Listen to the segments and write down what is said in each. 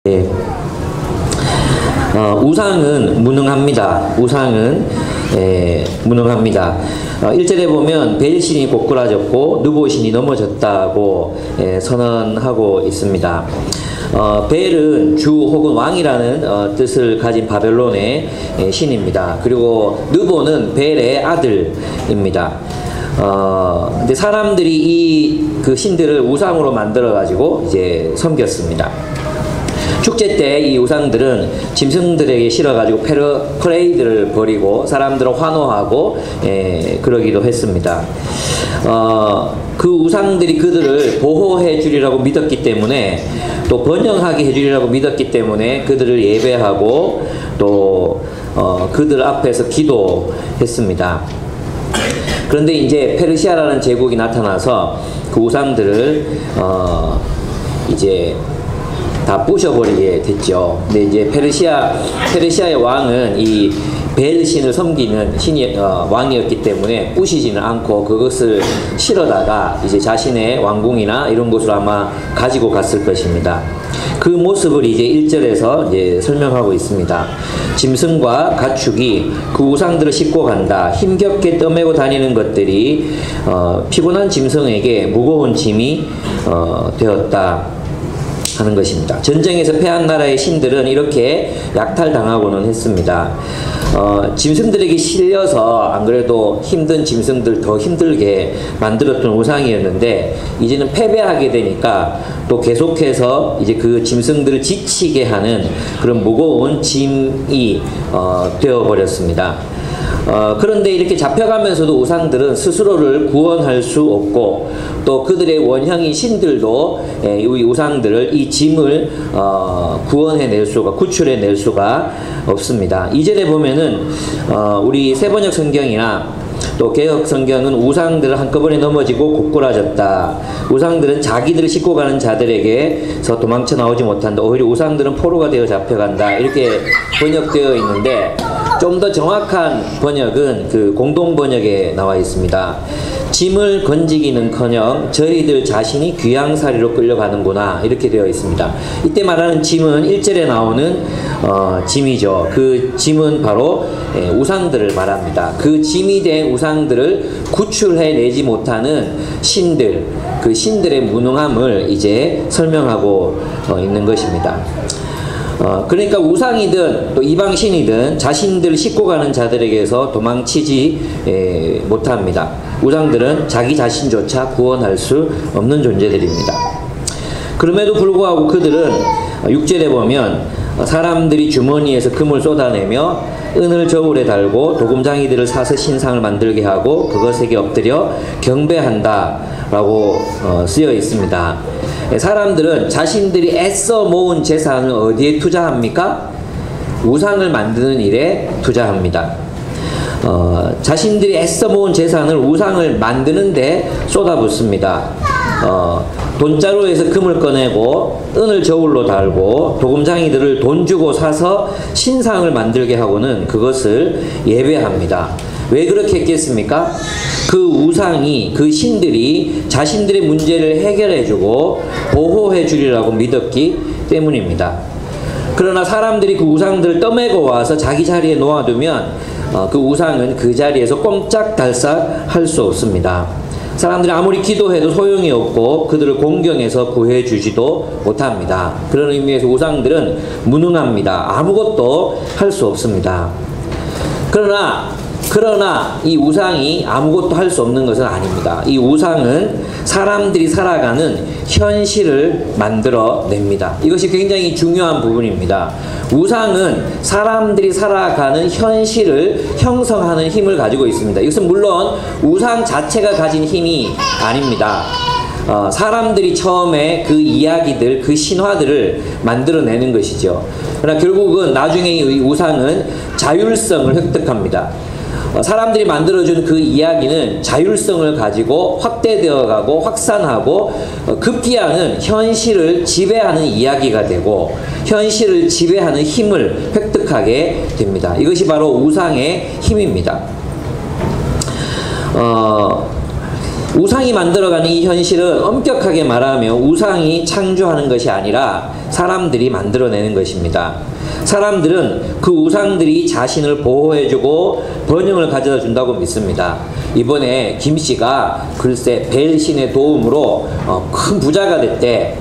예. 우상은 무능합니다. 우상은 무능합니다. 1절에 보면 벨신이 고꾸라졌고 느봇신이 넘어졌다고 선언하고 있습니다. 벨은 주 혹은 왕이라는 뜻을 가진 바벨론의 신입니다. 그리고 느보는 벨의 아들입니다. 근데 사람들이 그 신들을 우상으로 만들어 가지고 이제 섬겼습니다. 축제 때 이 우상들은 짐승들에게 실어가지고 퍼레이드를 벌이고 사람들을 환호하고 그러기도 했습니다. 그 우상들이 그들을 보호해 주리라고 믿었기 때문에 또 번영하게 해 주리라고 믿었기 때문에 그들을 예배하고 또 그들 앞에서 기도했습니다. 그런데 이제 페르시아라는 제국이 나타나서 그 우상들을 이제 다 부셔버리게 됐죠. 근데 이제 페르시아의 왕은 이 벨신을 섬기는 왕이었기 때문에 부시지는 않고 그것을 실어다가 이제 자신의 왕궁이나 이런 곳으로 아마 가지고 갔을 것입니다. 그 모습을 이제 1절에서 이제 설명하고 있습니다. 짐승과 가축이 그 우상들을 싣고 간다. 힘겹게 떠매고 다니는 것들이 피곤한 짐승에게 무거운 짐이 되었다. 하는 것입니다. 전쟁에서 패한 나라의 신들은 이렇게 약탈당하고는 했습니다. 짐승들에게 실려서 안 그래도 힘든 짐승들 더 힘들게 만들었던 우상이었는데 이제는 패배하게 되니까 또 계속해서 이제 그 짐승들을 지치게 하는 그런 무거운 짐이 되어버렸습니다. 그런데 이렇게 잡혀가면서도 우상들은 스스로를 구원할 수 없고 또 그들의 원형인 신들도 이 우상들을 이 짐을 구원해낼 수가 구출해낼 수가 없습니다. 2절에 보면은 우리 세번역 성경이나 또 개혁 성경은 우상들을 한꺼번에 넘어지고 고꾸라졌다. 우상들은 자기들을 싣고 가는 자들에게서 도망쳐 나오지 못한다. 오히려 우상들은 포로가 되어 잡혀간다. 이렇게 번역되어 있는데 좀 더 정확한 번역은 그 공동 번역에 나와 있습니다. 짐을 건지기는커녕 저희들 자신이 귀양살이로 끌려가는구나 이렇게 되어 있습니다. 이때 말하는 짐은 1절에 나오는 짐이죠. 그 짐은 바로 우상들을 말합니다. 그 짐이 된 우상들을 구출해내지 못하는 신들, 그 신들의 무능함을 이제 설명하고 있는 것입니다. 그러니까 우상이든 또 이방신이든 자신들을 싣고 가는 자들에게서 도망치지 못합니다. 우상들은 자기 자신조차 구원할 수 없는 존재들입니다. 그럼에도 불구하고 그들은 6절에 보면 사람들이 주머니에서 금을 쏟아내며 은을 저울에 달고 도금장이들을 사서 신상을 만들게 하고 그것에게 엎드려 경배한다 라고 쓰여 있습니다. 사람들은 자신들이 애써 모은 재산을 어디에 투자합니까? 우상을 만드는 일에 투자합니다. 자신들이 애써 모은 재산을 우상을 만드는데 쏟아붓습니다. 돈자루에서 금을 꺼내고 은을 저울로 달고 도금장이들을 돈 주고 사서 신상을 만들게 하고는 그것을 예배합니다. 왜 그렇게 했겠습니까? 그 우상이, 그 신들이 자신들의 문제를 해결해주고 보호해주리라고 믿었기 때문입니다. 그러나 사람들이 그 우상들을 떠매고 와서 자기 자리에 놓아두면 그 우상은 그 자리에서 꼼짝달싹 할 수 없습니다. 사람들이 아무리 기도해도 소용이 없고 그들을 공경해서 구해주지도 못합니다. 그런 의미에서 우상들은 무능합니다. 아무것도 할 수 없습니다. 그러나 이 우상이 아무것도 할 수 없는 것은 아닙니다. 이 우상은 사람들이 살아가는 현실을 만들어냅니다. 이것이 굉장히 중요한 부분입니다. 우상은 사람들이 살아가는 현실을 형성하는 힘을 가지고 있습니다. 이것은 물론 우상 자체가 가진 힘이 아닙니다. 사람들이 처음에 그 이야기들, 그 신화들을 만들어내는 것이죠. 그러나 결국은 나중에 이 우상은 자율성을 획득합니다. 사람들이 만들어준 그 이야기는 자율성을 가지고 확대되어 가고 확산하고 급기야는 현실을 지배하는 이야기가 되고 현실을 지배하는 힘을 획득하게 됩니다. 이것이 바로 우상의 힘입니다. 우상이 만들어가는 이 현실은 엄격하게 말하면 우상이 창조하는 것이 아니라 사람들이 만들어내는 것입니다. 사람들은 그 우상들이 자신을 보호해주고 번영을 가져다 준다고 믿습니다. 이번에 김 씨가 글쎄 벨 신의 도움으로 큰 부자가 됐대.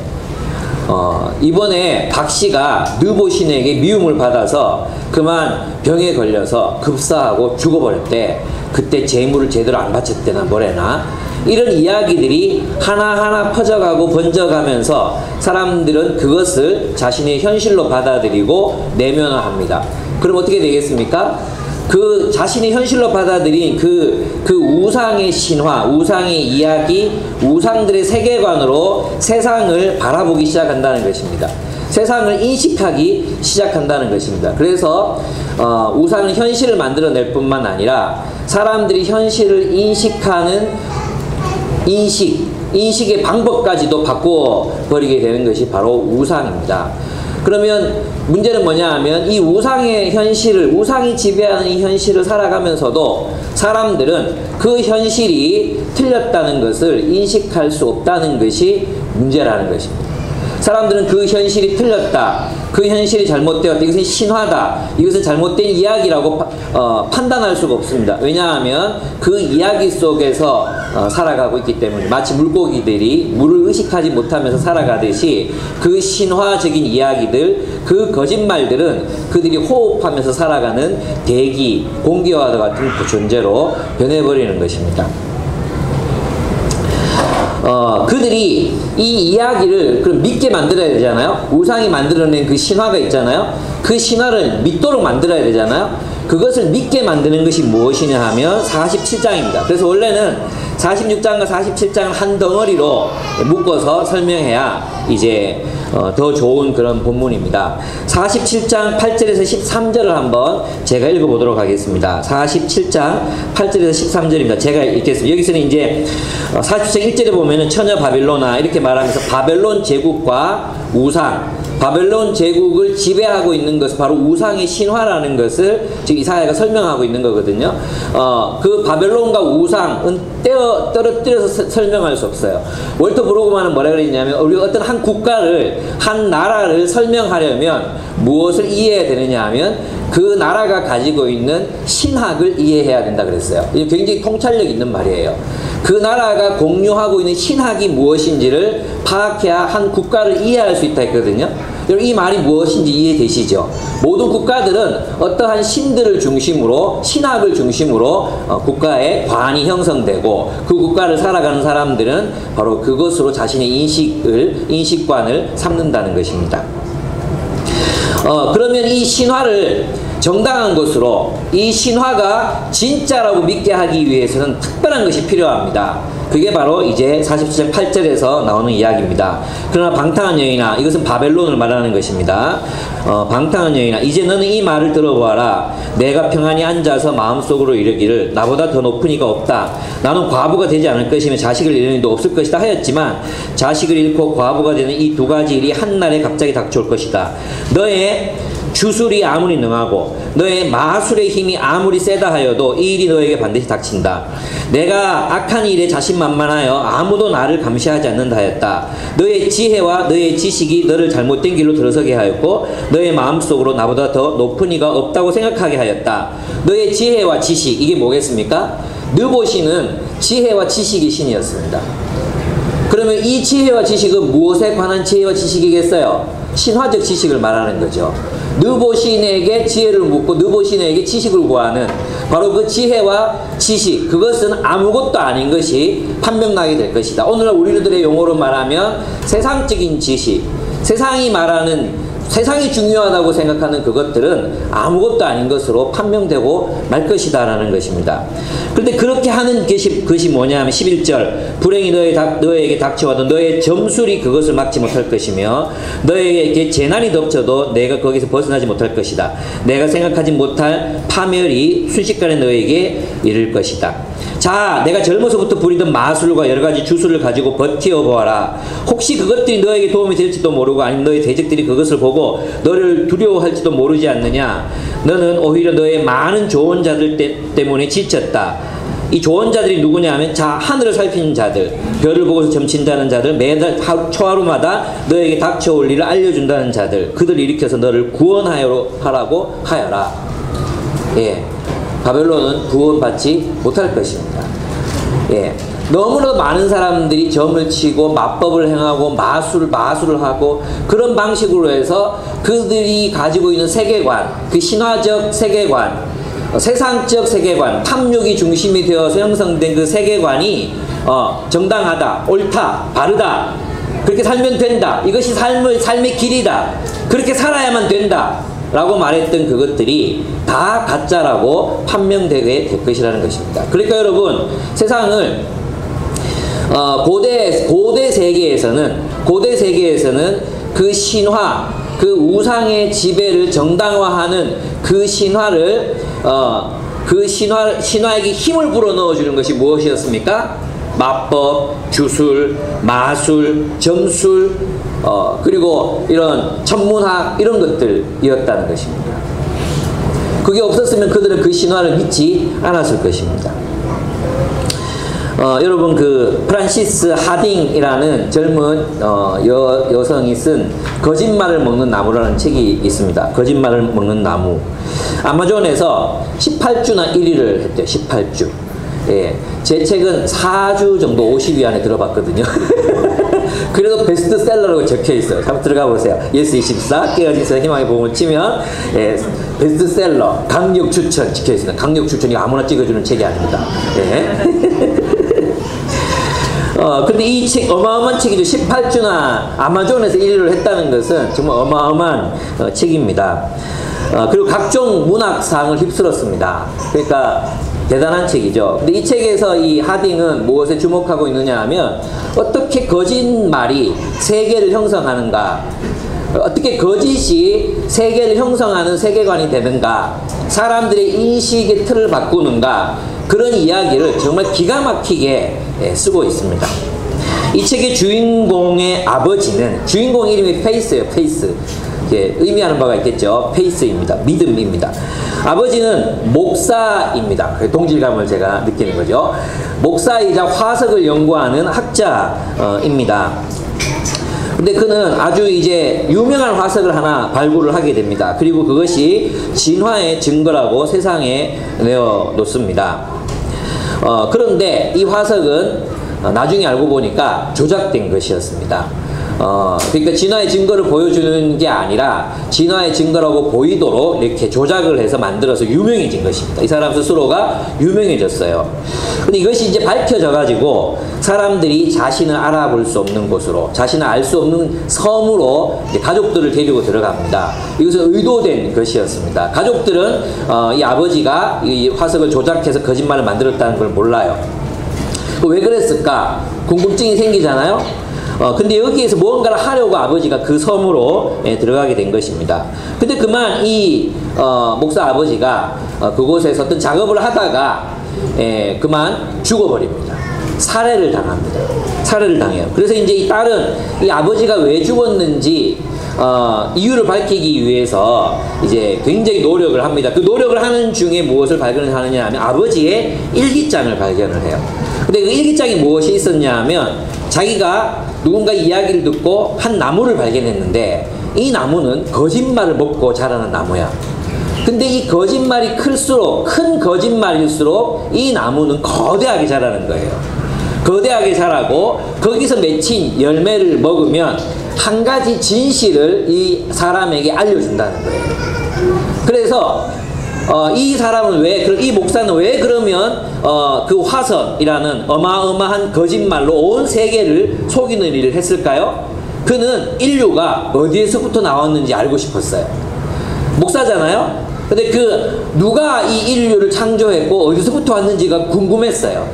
이번에 박 씨가 느보 신에게 미움을 받아서 그만 병에 걸려서 급사하고 죽어버렸대. 그때 재물을 제대로 안 바쳤대나 뭐래나. 이런 이야기들이 하나하나 퍼져가고 번져가면서 사람들은 그것을 자신의 현실로 받아들이고 내면화합니다. 그럼 어떻게 되겠습니까? 그 자신의 현실로 받아들인 그 우상의 신화, 우상의 이야기, 우상들의 세계관으로 세상을 바라보기 시작한다는 것입니다. 세상을 인식하기 시작한다는 것입니다. 그래서 우상은 현실을 만들어낼 뿐만 아니라 사람들이 현실을 인식하는 인식의 방법까지도 바꾸어 버리게 되는 것이 바로 우상입니다. 그러면 문제는 뭐냐 하면 이 우상의 현실을, 우상이 지배하는 이 현실을 살아가면서도 사람들은 그 현실이 틀렸다는 것을 인식할 수 없다는 것이 문제라는 것입니다. 사람들은 그 현실이 틀렸다, 그 현실이 잘못되었다, 이것은 신화다, 이것은 잘못된 이야기라고 판단할 수가 없습니다. 왜냐하면 그 이야기 속에서 살아가고 있기 때문에, 마치 물고기들이 물을 의식하지 못하면서 살아가듯이 그 신화적인 이야기들, 그 거짓말들은 그들이 호흡하면서 살아가는 대기, 공기와 같은 존재로 변해버리는 것입니다. 그들이 이 이야기를 그럼 믿게 만들어야 되잖아요. 우상이 만들어낸 그 신화가 있잖아요. 그 신화를 믿도록 만들어야 되잖아요. 그것을 믿게 만드는 것이 무엇이냐 하면 47장입니다. 그래서 원래는 46장과 47장을 한 덩어리로 묶어서 설명해야 이제 더 좋은 그런 본문입니다. 47장 8절에서 13절을 한번 제가 읽어보도록 하겠습니다. 47장 8절에서 13절입니다. 제가 읽겠습니다. 여기서는 이제 47장 1절에 보면은 처녀 바벨로나 이렇게 말하면서 바벨론 제국과 우상, 바벨론 제국을 지배하고 있는 것은 바로 우상의 신화라는 것을 지금 이사야가 설명하고 있는 거거든요. 그 바벨론과 우상은 떨어뜨려서 설명할 수 없어요. 월터 브로그만은 뭐라 그랬냐면, 우리가 어떤 한 국가를, 한 나라를 설명하려면 무엇을 이해해야 되느냐 하면 그 나라가 가지고 있는 신학을 이해해야 된다 그랬어요. 이게 굉장히 통찰력 있는 말이에요. 그 나라가 공유하고 있는 신학이 무엇인지를 파악해야 한 국가를 이해할 수 있다 했거든요. 이 말이 무엇인지 이해되시죠? 모든 국가들은 어떠한 신들을 중심으로, 신학을 중심으로 국가의 관이 형성되고, 그 국가를 살아가는 사람들은 바로 그것으로 자신의 인식관을 삼는다는 것입니다. 그러면 이 신화를 정당한 것으로, 이 신화가 진짜라고 믿게 하기 위해서는 특별한 것이 필요합니다. 그게 바로 이제 47장 8절에서 나오는 이야기입니다. 그러나 방탕한 여인아, 이것은 바벨론을 말하는 것입니다. 방탕한 여인아, 이제 너는 이 말을 들어보아라. 내가 평안히 앉아서 마음속으로 이르기를 나보다 더 높은 이가 없다. 나는 과부가 되지 않을 것이며 자식을 잃는 이도 없을 것이다 하였지만, 자식을 잃고 과부가 되는 이 두 가지 일이 한날에 갑자기 닥쳐올 것이다. 너의 주술이 아무리 능하고 너의 마술의 힘이 아무리 세다 하여도 이 일이 너에게 반드시 닥친다. 내가 악한 일에 자신만만하여 아무도 나를 감시하지 않는다 하였다. 너의 지혜와 너의 지식이 너를 잘못된 길로 들어서게 하였고, 너의 마음속으로 나보다 더 높은 이가 없다고 생각하게 하였다. 너의 지혜와 지식, 이게 뭐겠습니까? 느보시는 지혜와 지식의 신이었습니다. 그러면 이 지혜와 지식은 무엇에 관한 지혜와 지식이겠어요? 신화적 지식을 말하는 거죠. 느보신에게 지혜를 묻고 느보신에게 지식을 구하는 바로 그 지혜와 지식, 그것은 아무것도 아닌 것이 판명나게 될 것이다. 오늘날 우리들의 용어로 말하면 세상적인 지식, 세상이 말하는, 세상이 중요하다고 생각하는 그것들은 아무것도 아닌 것으로 판명되고 말 것이다 라는 것입니다. 그런데 그렇게 하는 것이 뭐냐 하면 11절, 불행이 너에게 닥쳐와도 너의 점술이 그것을 막지 못할 것이며 너에게 재난이 덮쳐도 내가 거기서 벗어나지 못할 것이다. 내가 생각하지 못할 파멸이 순식간에 너에게 이를 것이다. 자, 내가 젊어서부터 부리던 마술과 여러가지 주술을 가지고 버텨보아라. 혹시 그것들이 너에게 도움이 될지도 모르고, 아니면 너의 대적들이 그것을 보고 너를 두려워할지도 모르지 않느냐. 너는 오히려 너의 많은 좋은 자들 때문에 지쳤다. 이 조언자들이 누구냐면 자 하늘을 살피는 자들, 별을 보고서 점친다는 자들, 매달 초하루마다 너에게 닥쳐올 일을 알려준다는 자들, 그들 일으켜서 너를 구원하라고 하여라. 예, 바벨론은 구원받지 못할 것입니다. 예, 너무나도 많은 사람들이 점을 치고 마법을 행하고 마술을 하고 그런 방식으로 해서 그들이 가지고 있는 세계관, 그 신화적 세계관, 세상적 세계관, 탐욕이 중심이 되어서 형성된 그 세계관이 정당하다, 옳다, 바르다, 그렇게 살면 된다, 이것이 삶의 길이다, 그렇게 살아야만 된다 라고 말했던 그것들이 다 가짜라고 판명되게 될 것이라는 것입니다. 그러니까 여러분, 세상을 고대 세계에서는 그 신화, 그 우상의 지배를 정당화하는 그 신화를 신화에게 힘을 불어넣어주는 것이 무엇이었습니까? 마법, 주술, 마술, 점술, 그리고 이런 천문학, 이런 것들이었다는 것입니다. 그게 없었으면 그들은 그 신화를 믿지 않았을 것입니다. 여러분, 그 프란시스 하딩이라는 젊은 여성이 쓴 거짓말을 먹는 나무라는 책이 있습니다. 거짓말을 먹는 나무. 아마존에서 18주나 1위를 했대요. 18주. 예, 제 책은 4주 정도 50위 안에 들어봤거든요. 그래도 베스트셀러라고 적혀있어요. 한번 들어가 보세요. 예스24 깨어지서 희망의 복음을 치면 예, 베스트셀러 강력 추천 적혀있습니다. 강력 추천이 아무나 찍어주는 책이 아닙니다. 예. 근데 이 책 어마어마한 책이죠. 18주나 아마존에서 1위를 했다는 것은 정말 어마어마한 책입니다. 그리고 각종 문학상을 휩쓸었습니다. 그러니까 대단한 책이죠. 근데 이 책에서 이 하딩은 무엇에 주목하고 있느냐 하면 어떻게 거짓말이 세계를 형성하는가, 어떻게 거짓이 세계를 형성하는 세계관이 되는가, 사람들의 인식의 틀을 바꾸는가, 그런 이야기를 정말 기가 막히게 쓰고 있습니다. 이 책의 주인공의 아버지는, 주인공 이름이 페이스예요. 페이스. 의미하는 바가 있겠죠. 페이스입니다. 믿음입니다. 아버지는 목사입니다. 동질감을 제가 느끼는 거죠. 목사이자 화석을 연구하는 학자입니다. 근데 그는 아주 이제 유명한 화석을 하나 발굴을 하게 됩니다. 그리고 그것이 진화의 증거라고 세상에 내어놓습니다. 그런데 이 화석은 나중에 알고 보니까 조작된 것이었습니다. 그러니까 진화의 증거를 보여주는 게 아니라 진화의 증거라고 보이도록 이렇게 조작을 해서 만들어서 유명해진 것입니다. 이 사람 스스로가 유명해졌어요. 근데 이것이 이제 밝혀져 가지고 사람들이 자신을 알아볼 수 없는 곳으로, 자신을 알 수 없는 섬으로 이제 가족들을 데리고 들어갑니다. 이것은 의도된 것이었습니다. 가족들은 이 아버지가 이 화석을 조작해서 거짓말을 만들었다는 걸 몰라요. 왜 그랬을까? 궁금증이 생기잖아요. 근데 여기에서 무언가를 하려고 아버지가 그 섬으로 들어가게 된 것입니다. 근데 그만 이 목사 아버지가 그곳에서 어떤 작업을 하다가 그만 죽어버립니다. 살해를 당합니다. 살해를 당해요. 그래서 이제 이 딸은 이 아버지가 왜 죽었는지 이유를 밝히기 위해서 이제 굉장히 노력을 합니다. 그 노력을 하는 중에 무엇을 발견하느냐 하면 아버지의 일기장을 발견을 해요. 근데 그 일기장에 무엇이 있었냐 하면 자기가 누군가 이야기를 듣고 한 나무를 발견했는데 이 나무는 거짓말을 먹고 자라는 나무야. 근데 이 거짓말이 클수록, 큰 거짓말일수록 이 나무는 거대하게 자라는 거예요. 거대하게 자라고 거기서 맺힌 열매를 먹으면 한 가지 진실을 이 사람에게 알려준다는 거예요. 그래서 이 사람은 이 목사는 왜 그러면 그 화석이라는 어마어마한 거짓말로 온 세계를 속이는 일을 했을까요? 그는 인류가 어디에서부터 나왔는지 알고 싶었어요. 목사잖아요? 근데 누가 이 인류를 창조했고 어디서부터 왔는지가 궁금했어요.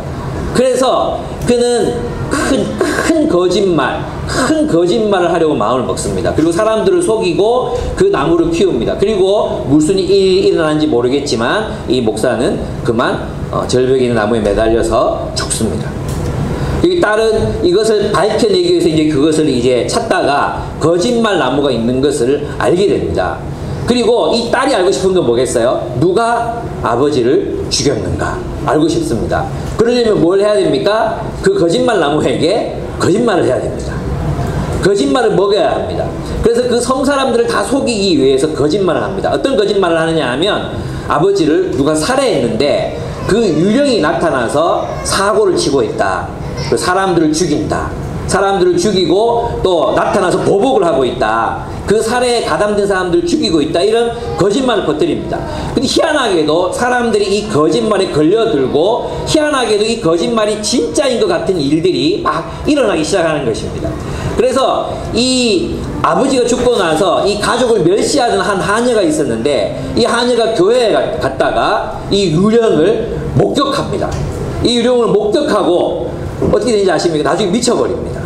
그래서 그는 큰 거짓말을 하려고 마음을 먹습니다. 그리고 사람들을 속이고 그 나무를 키웁니다. 그리고 무슨 일이 일어난지 모르겠지만 이 목사는 그만 절벽에 있는 나무에 매달려서 죽습니다. 이 딸은 이것을 밝혀내기 위해서 이제 그것을 이제 찾다가 거짓말 나무가 있는 것을 알게 됩니다. 그리고 이 딸이 알고 싶은 건 뭐겠어요? 누가 아버지를 죽였는가? 알고 싶습니다. 그러려면 뭘 해야 됩니까? 그 거짓말 나무에게 거짓말을 해야 됩니다. 거짓말을 먹여야 합니다. 그래서 그 섬 사람들을 다 속이기 위해서 거짓말을 합니다. 어떤 거짓말을 하느냐 하면 아버지를 누가 살해했는데 그 유령이 나타나서 사고를 치고 있다. 그 사람들을 죽인다. 사람들을 죽이고 또 나타나서 보복을 하고 있다. 그 살해에 가담된 사람들을 죽이고 있다. 이런 거짓말을 퍼뜨립니다. 근데 희한하게도 사람들이 이 거짓말에 걸려들고 희한하게도 이 거짓말이 진짜인 것 같은 일들이 막 일어나기 시작하는 것입니다. 그래서 이 아버지가 죽고 나서 이 가족을 멸시하던 한 하녀가 있었는데 이 하녀가 교회에 갔다가 이 유령을 목격합니다. 이 유령을 목격하고 어떻게 되는지 아십니까? 나중에 미쳐버립니다.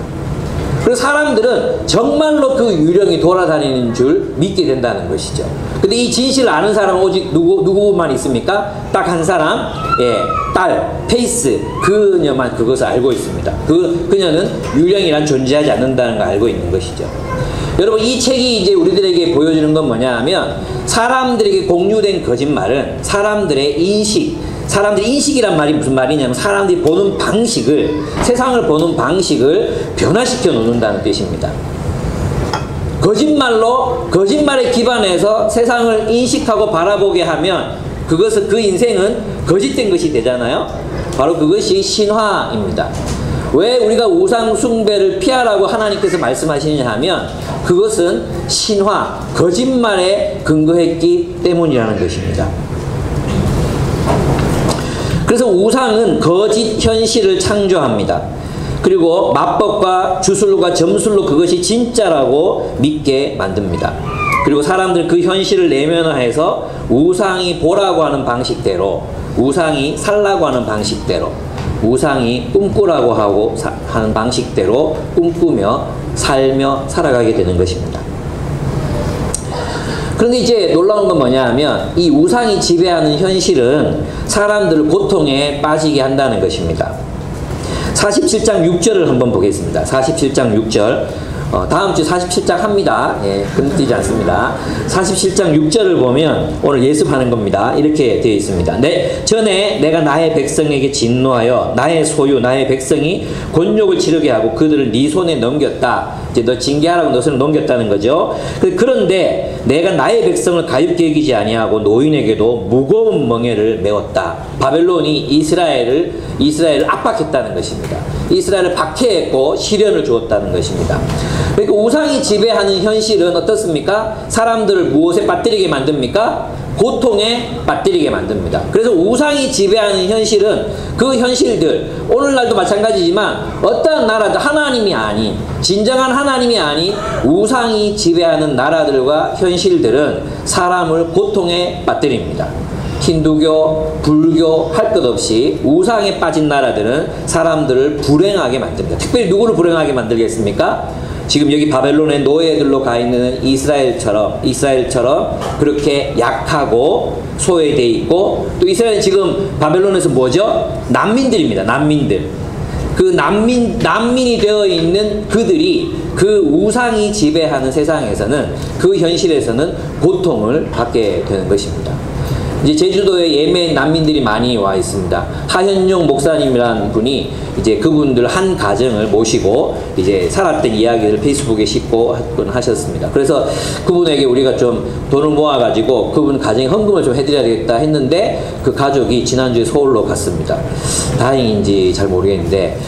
그래서 사람들은 정말로 그 유령이 돌아다니는 줄 믿게 된다는 것이죠. 근데 이 진실을 아는 사람은 오직 누구만 있습니까? 딱 한 사람, 예, 딸, 페이스, 그녀만 그것을 알고 있습니다. 그녀는 유령이란 존재하지 않는다는 걸 알고 있는 것이죠. 여러분, 이 책이 이제 우리들에게 보여주는 건 뭐냐 하면 사람들에게 공유된 거짓말은 사람들의 인식이란 말이 무슨 말이냐면 사람들이 보는 방식을, 세상을 보는 방식을 변화시켜 놓는다는 뜻입니다. 거짓말에 기반해서 세상을 인식하고 바라보게 하면 그 인생은 거짓된 것이 되잖아요. 바로 그것이 신화입니다. 왜 우리가 우상 숭배를 피하라고 하나님께서 말씀하시느냐 하면 그것은 신화, 거짓말에 근거했기 때문이라는 것입니다. 그래서 우상은 거짓 현실을 창조합니다. 그리고 마법과 주술과 점술로 그것이 진짜라고 믿게 만듭니다. 그리고 사람들은 그 현실을 내면화해서 우상이 보라고 하는 방식대로, 우상이 살라고 하는 방식대로, 우상이 꿈꾸라고 하는 방식대로 꿈꾸며 살며 살아가게 되는 것입니다. 그런데 이제 놀라운 건 뭐냐 하면 이 우상이 지배하는 현실은 사람들을 고통에 빠지게 한다는 것입니다. 47장 6절을 한번 보겠습니다. 47장 6절. 다음 주 47장 합니다. 예, 끊기지 않습니다. 47장 6절을 보면 오늘 예습하는 겁니다. 이렇게 되어 있습니다. 전에 내가 나의 백성에게 진노하여 나의 소유, 나의 백성이 곤욕을 치르게 하고 그들을 네 손에 넘겼다. 이제 너 징계하라고 너 손에 넘겼다는 거죠. 그런데 내가 나의 백성을 가엾게 여기지 아니하고 노인에게도 무거운 멍에를 메웠다. 바벨론이 이스라엘을 압박했다는 것입니다. 이스라엘을 박해했고 시련을 주었다는 것입니다. 그러니까 우상이 지배하는 현실은 어떻습니까? 사람들을 무엇에 빠뜨리게 만듭니까? 고통에 빠뜨리게 만듭니다. 그래서 우상이 지배하는 현실은 그 현실들, 오늘날도 마찬가지지만 어떠한 나라도 하나님이 아닌, 진정한 하나님이 아닌 우상이 지배하는 나라들과 현실들은 사람을 고통에 빠뜨립니다. 힌두교, 불교 할 것 없이 우상에 빠진 나라들은 사람들을 불행하게 만듭니다. 특별히 누구를 불행하게 만들겠습니까? 지금 여기 바벨론의 노예들로 가 있는 이스라엘처럼 그렇게 약하고 소외되어 있고, 또 이스라엘은 지금 바벨론에서 뭐죠? 난민들입니다. 난민들. 그 난민이 되어 있는 그들이 그 우상이 지배하는 세상에서는, 그 현실에서는 고통을 받게 되는 것입니다. 이제 제주도에 예멘 난민들이 많이 와 있습니다. 하현용 목사님이라는 분이 이제 그분들 한 가정을 모시고 이제 살았던 이야기를 페이스북에 싣고 하셨습니다. 그래서 그분에게 우리가 좀 돈을 모아가지고 그분 가정에 헌금을 좀 해드려야 되겠다 했는데 그 가족이 지난주에 서울로 갔습니다. 다행인지 잘 모르겠는데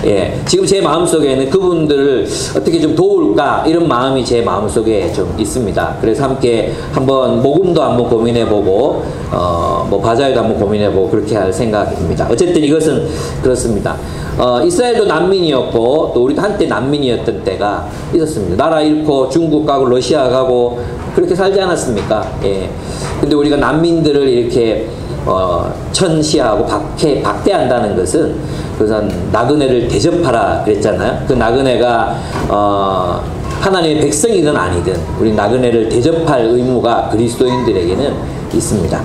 예, 지금 제 마음속에는 그분들을 어떻게 좀 도울까 이런 마음이 제 마음속에 좀 있습니다. 그래서 함께 한번 모금도 한번 고민해보고 뭐 바자회도 한번 고민해보고 그렇게 할 생각입니다. 어쨌든 이것은 그렇습니다. 이스라엘도 난민이었고 또 우리도 한때 난민이었던 때가 있었습니다. 나라 잃고 중국 가고 러시아 가고 그렇게 살지 않았습니까? 예. 근데 우리가 난민들을 이렇게 천시하고 박대한다는 것은 그래서 나그네를 대접하라 그랬잖아요. 그 나그네가 하나님의 백성이든 아니든 우리 나그네를 대접할 의무가 그리스도인들에게는 있습니다.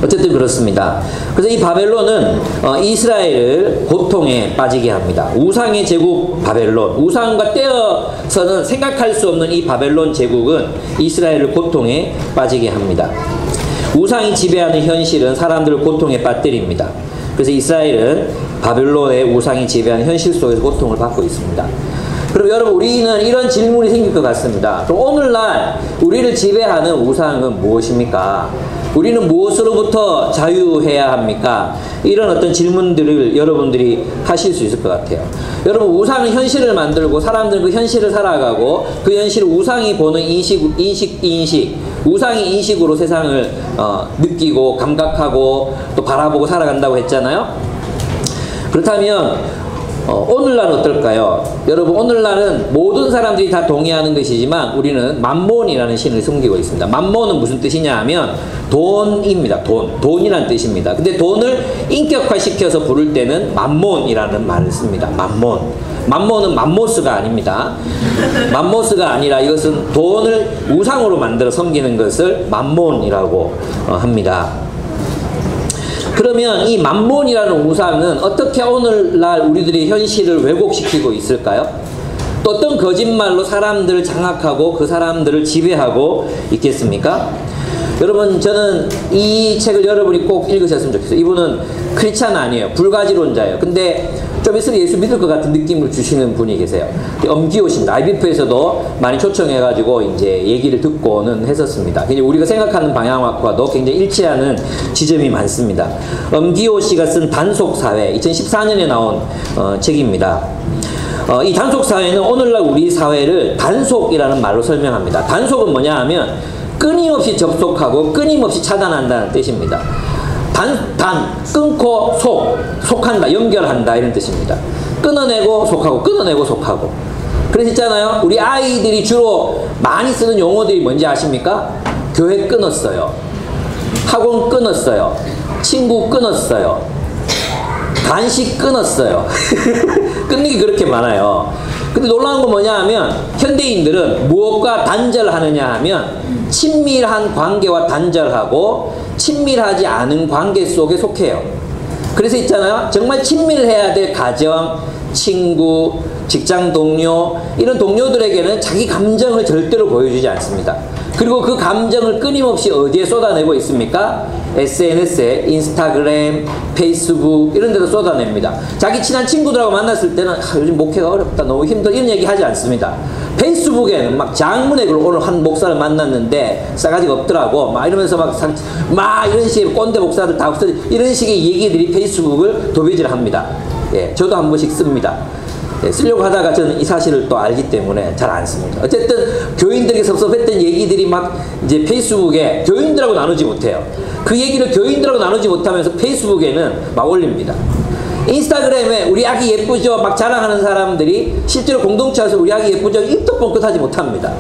어쨌든 그렇습니다. 그래서 이 바벨론은 이스라엘을 고통에 빠지게 합니다. 우상의 제국 바벨론, 우상과 떼어서는 생각할 수 없는 이 바벨론 제국은 이스라엘을 고통에 빠지게 합니다. 우상이 지배하는 현실은 사람들을 고통에 빠뜨립니다. 그래서 이스라엘은 바벨론의 우상이 지배하는 현실 속에서 고통을 받고 있습니다. 그럼 여러분, 우리는 이런 질문이 생길 것 같습니다. 그럼 오늘날 우리를 지배하는 우상은 무엇입니까? 우리는 무엇으로부터 자유해야 합니까? 이런 어떤 질문들을 여러분들이 하실 수 있을 것 같아요. 여러분, 우상은 현실을 만들고 사람들은 그 현실을 살아가고 그 현실을 우상이 보는 인식, 우상의 인식으로 세상을 느끼고 감각하고 또 바라보고 살아간다고 했잖아요. 그렇다면 오늘날은 어떨까요? 여러분, 오늘날은 모든 사람들이 다 동의하는 것이지만 우리는 맘몬이라는 신을 섬기고 있습니다. 맘몬은 무슨 뜻이냐 하면 돈입니다. 돈이라는 뜻입니다. 근데 돈을 인격화시켜서 부를 때는 맘몬이라는 말을 씁니다. 맘몬은 맘모스가 아닙니다. 맘모스가 아니라 이것은 돈을 우상으로 만들어 섬기는 것을 맘몬이라고 합니다. 그러면 이 맘몬이라는 우상은 어떻게 오늘날 우리들의 현실을 왜곡시키고 있을까요? 또 어떤 거짓말로 사람들을 장악하고 그 사람들을 지배하고 있겠습니까? 여러분, 저는 이 책을 여러분이 꼭 읽으셨으면 좋겠어요. 이분은 크리스찬 아니에요. 불가지론자예요. 근데 좀 있으면 예수 믿을 것 같은 느낌을 주시는 분이 계세요. 엄기호씨입니다. IBF에서도 많이 초청해가지고 이제 얘기를 듣고는 했었습니다. 우리가 생각하는 방향과도 굉장히 일치하는 지점이 많습니다. 엄기호씨가 쓴 단속사회, 2014년에 나온 책입니다. 이 단속사회는 오늘날 우리 사회를 단속이라는 말로 설명합니다. 단속은 뭐냐 하면 끊임없이 접속하고 끊임없이 차단한다는 뜻입니다. 끊고 속한다, 연결한다 이런 뜻입니다. 끊어내고 속하고, 끊어내고 속하고. 그래서 있잖아요, 우리 아이들이 주로 많이 쓰는 용어들이 뭔지 아십니까? 교회 끊었어요, 학원 끊었어요, 친구 끊었어요, 간식 끊었어요. 끊는 게 그렇게 많아요. 근데 놀라운 건 뭐냐 하면 현대인들은 무엇과 단절하느냐 하면 친밀한 관계와 단절하고 친밀하지 않은 관계 속에 속해요. 그래서 있잖아요, 정말 친밀해야 될 가정, 친구, 직장 동료, 이런 동료들에게는 자기 감정을 절대로 보여주지 않습니다. 그리고 그 감정을 끊임없이 어디에 쏟아내고 있습니까? SNS에, 인스타그램, 페이스북 이런 데도 쏟아냅니다. 자기 친한 친구들하고 만났을 때는 요즘 목회가 어렵다, 너무 힘들어, 이런 얘기 하지 않습니다. 페이스북에는 막 장문의 글, 오늘 한 목사를 만났는데 싸가지가 없더라고 막 이러면서 막 이런 식의 꼰대 목사들 다 없어, 이런 식의 얘기들이 페이스북을 도배질합니다. 예, 저도 한 번씩 씁니다. 예, 쓰려고 하다가 저는 이 사실을 또 알기 때문에 잘 안 씁니다. 어쨌든 교인들에게 섭섭했던 얘기들이 막 이제 페이스북에 교인들하고 나누지 못해요. 그 얘기를 교인들하고 나누지 못하면서 페이스북에는 막 올립니다. 인스타그램에 우리 아기 예쁘죠? 막 자랑하는 사람들이 실제로 공동체에서 우리 아기 예쁘죠? 입도 뻥끗하지 못합니다.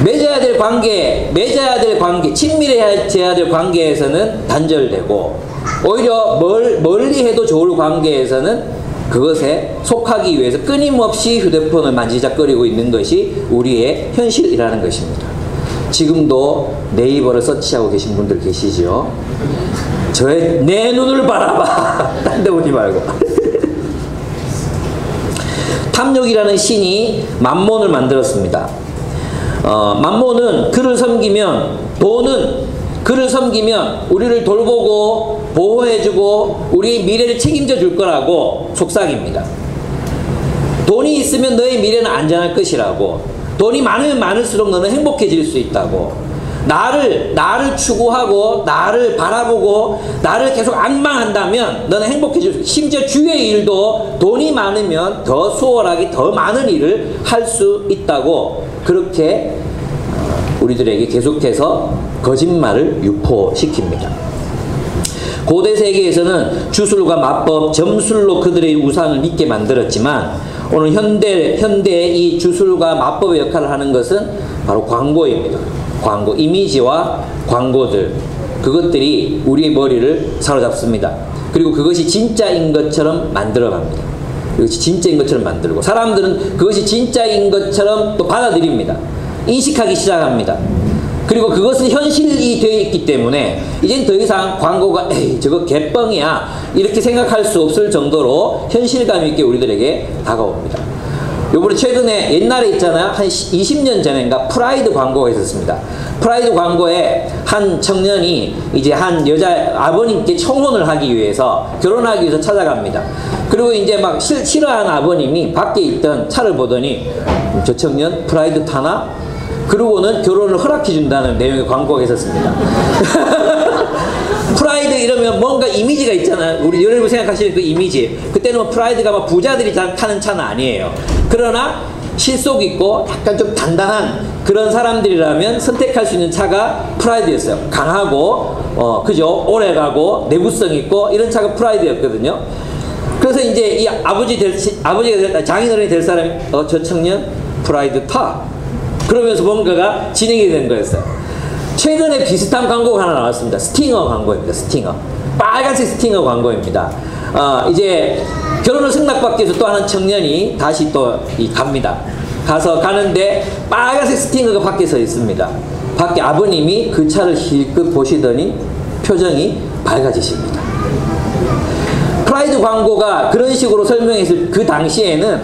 맺어야 될 관계, 친밀해야 될 관계에서는 단절되고, 오히려 멀리 해도 좋을 관계에서는 그것에 속하기 위해서 끊임없이 휴대폰을 만지작거리고 있는 것이 우리의 현실이라는 것입니다. 지금도 네이버를 서치하고 계신 분들 계시죠? 내 눈을 바라봐. 딴 데 보지 말고. 탐욕이라는 신이 맘몬을 만들었습니다. 맘몬은 그를 섬기면, 돈은 그를 섬기면 우리를 돌보고 보호해주고 우리의 미래를 책임져 줄 거라고 속삭입니다. 돈이 있으면 너의 미래는 안전할 것이라고, 돈이 많으면 많을수록 너는 행복해질 수 있다고, 나를 추구하고 나를 바라보고 나를 계속 악망한다면 너는 행복해질 수 있고, 심지어 주의 일도 돈이 많으면 더 수월하게 더 많은 일을 할 수 있다고, 그렇게 우리들에게 계속해서 거짓말을 유포시킵니다. 고대 세계에서는 주술과 마법, 점술로 그들의 우상을 믿게 만들었지만 오늘 현대의 이 주술과 마법의 역할을 하는 것은 바로 광고입니다. 광고, 이미지와 광고들, 그것들이 우리의 머리를 사로잡습니다. 그리고 그것이 진짜인 것처럼 만들어갑니다. 그것이 진짜인 것처럼 만들고, 사람들은 그것이 진짜인 것처럼 또 받아들입니다. 인식하기 시작합니다. 그리고 그것은 현실이 되어 있기 때문에 이젠 더 이상 광고가 에이 저거 개뻥이야 이렇게 생각할 수 없을 정도로 현실감 있게 우리들에게 다가옵니다. 요번에 최근에 옛날에 있잖아요. 한 20년 전인가 프라이드 광고가 있었습니다. 프라이드 광고에 한 청년이 이제 한 여자 아버님께 청혼을 하기 위해서 결혼하기 위해서 찾아갑니다. 그리고 이제 막 싫어하는 아버님이 밖에 있던 차를 보더니 저 청년 프라이드 타나? 그러고는 결혼을 허락해 준다는 내용의 광고가 있었습니다. 프라이드 이러면 뭔가 이미지가 있잖아요. 우리 여러분 생각하시는 그 이미지. 그때는 뭐 프라이드가 막 부자들이 타는 차는 아니에요. 그러나 실속 있고 약간 좀 단단한 그런 사람들이라면 선택할 수 있는 차가 프라이드였어요. 강하고 그죠? 오래가고 내구성 있고 이런 차가 프라이드였거든요. 그래서 이제 이 아버지가 장인어른이 될 사람이 저 청년 프라이드 타. 그러면서 뭔가가 진행이 된 거였어요. 최근에 비슷한 광고가 하나 나왔습니다. 스팅어 광고입니다. 스팅어. 빨간색 스팅어 광고입니다. 이제 결혼을 승낙받기 위해서 또 하는 청년이 다시 또 갑니다. 가는데 빨간색 스팅어가 밖에 서 있습니다. 밖에 아버님이 그 차를 힐끗 보시더니 표정이 밝아지십니다. 프라이드 광고가 그런 식으로 설명했을 그 당시에는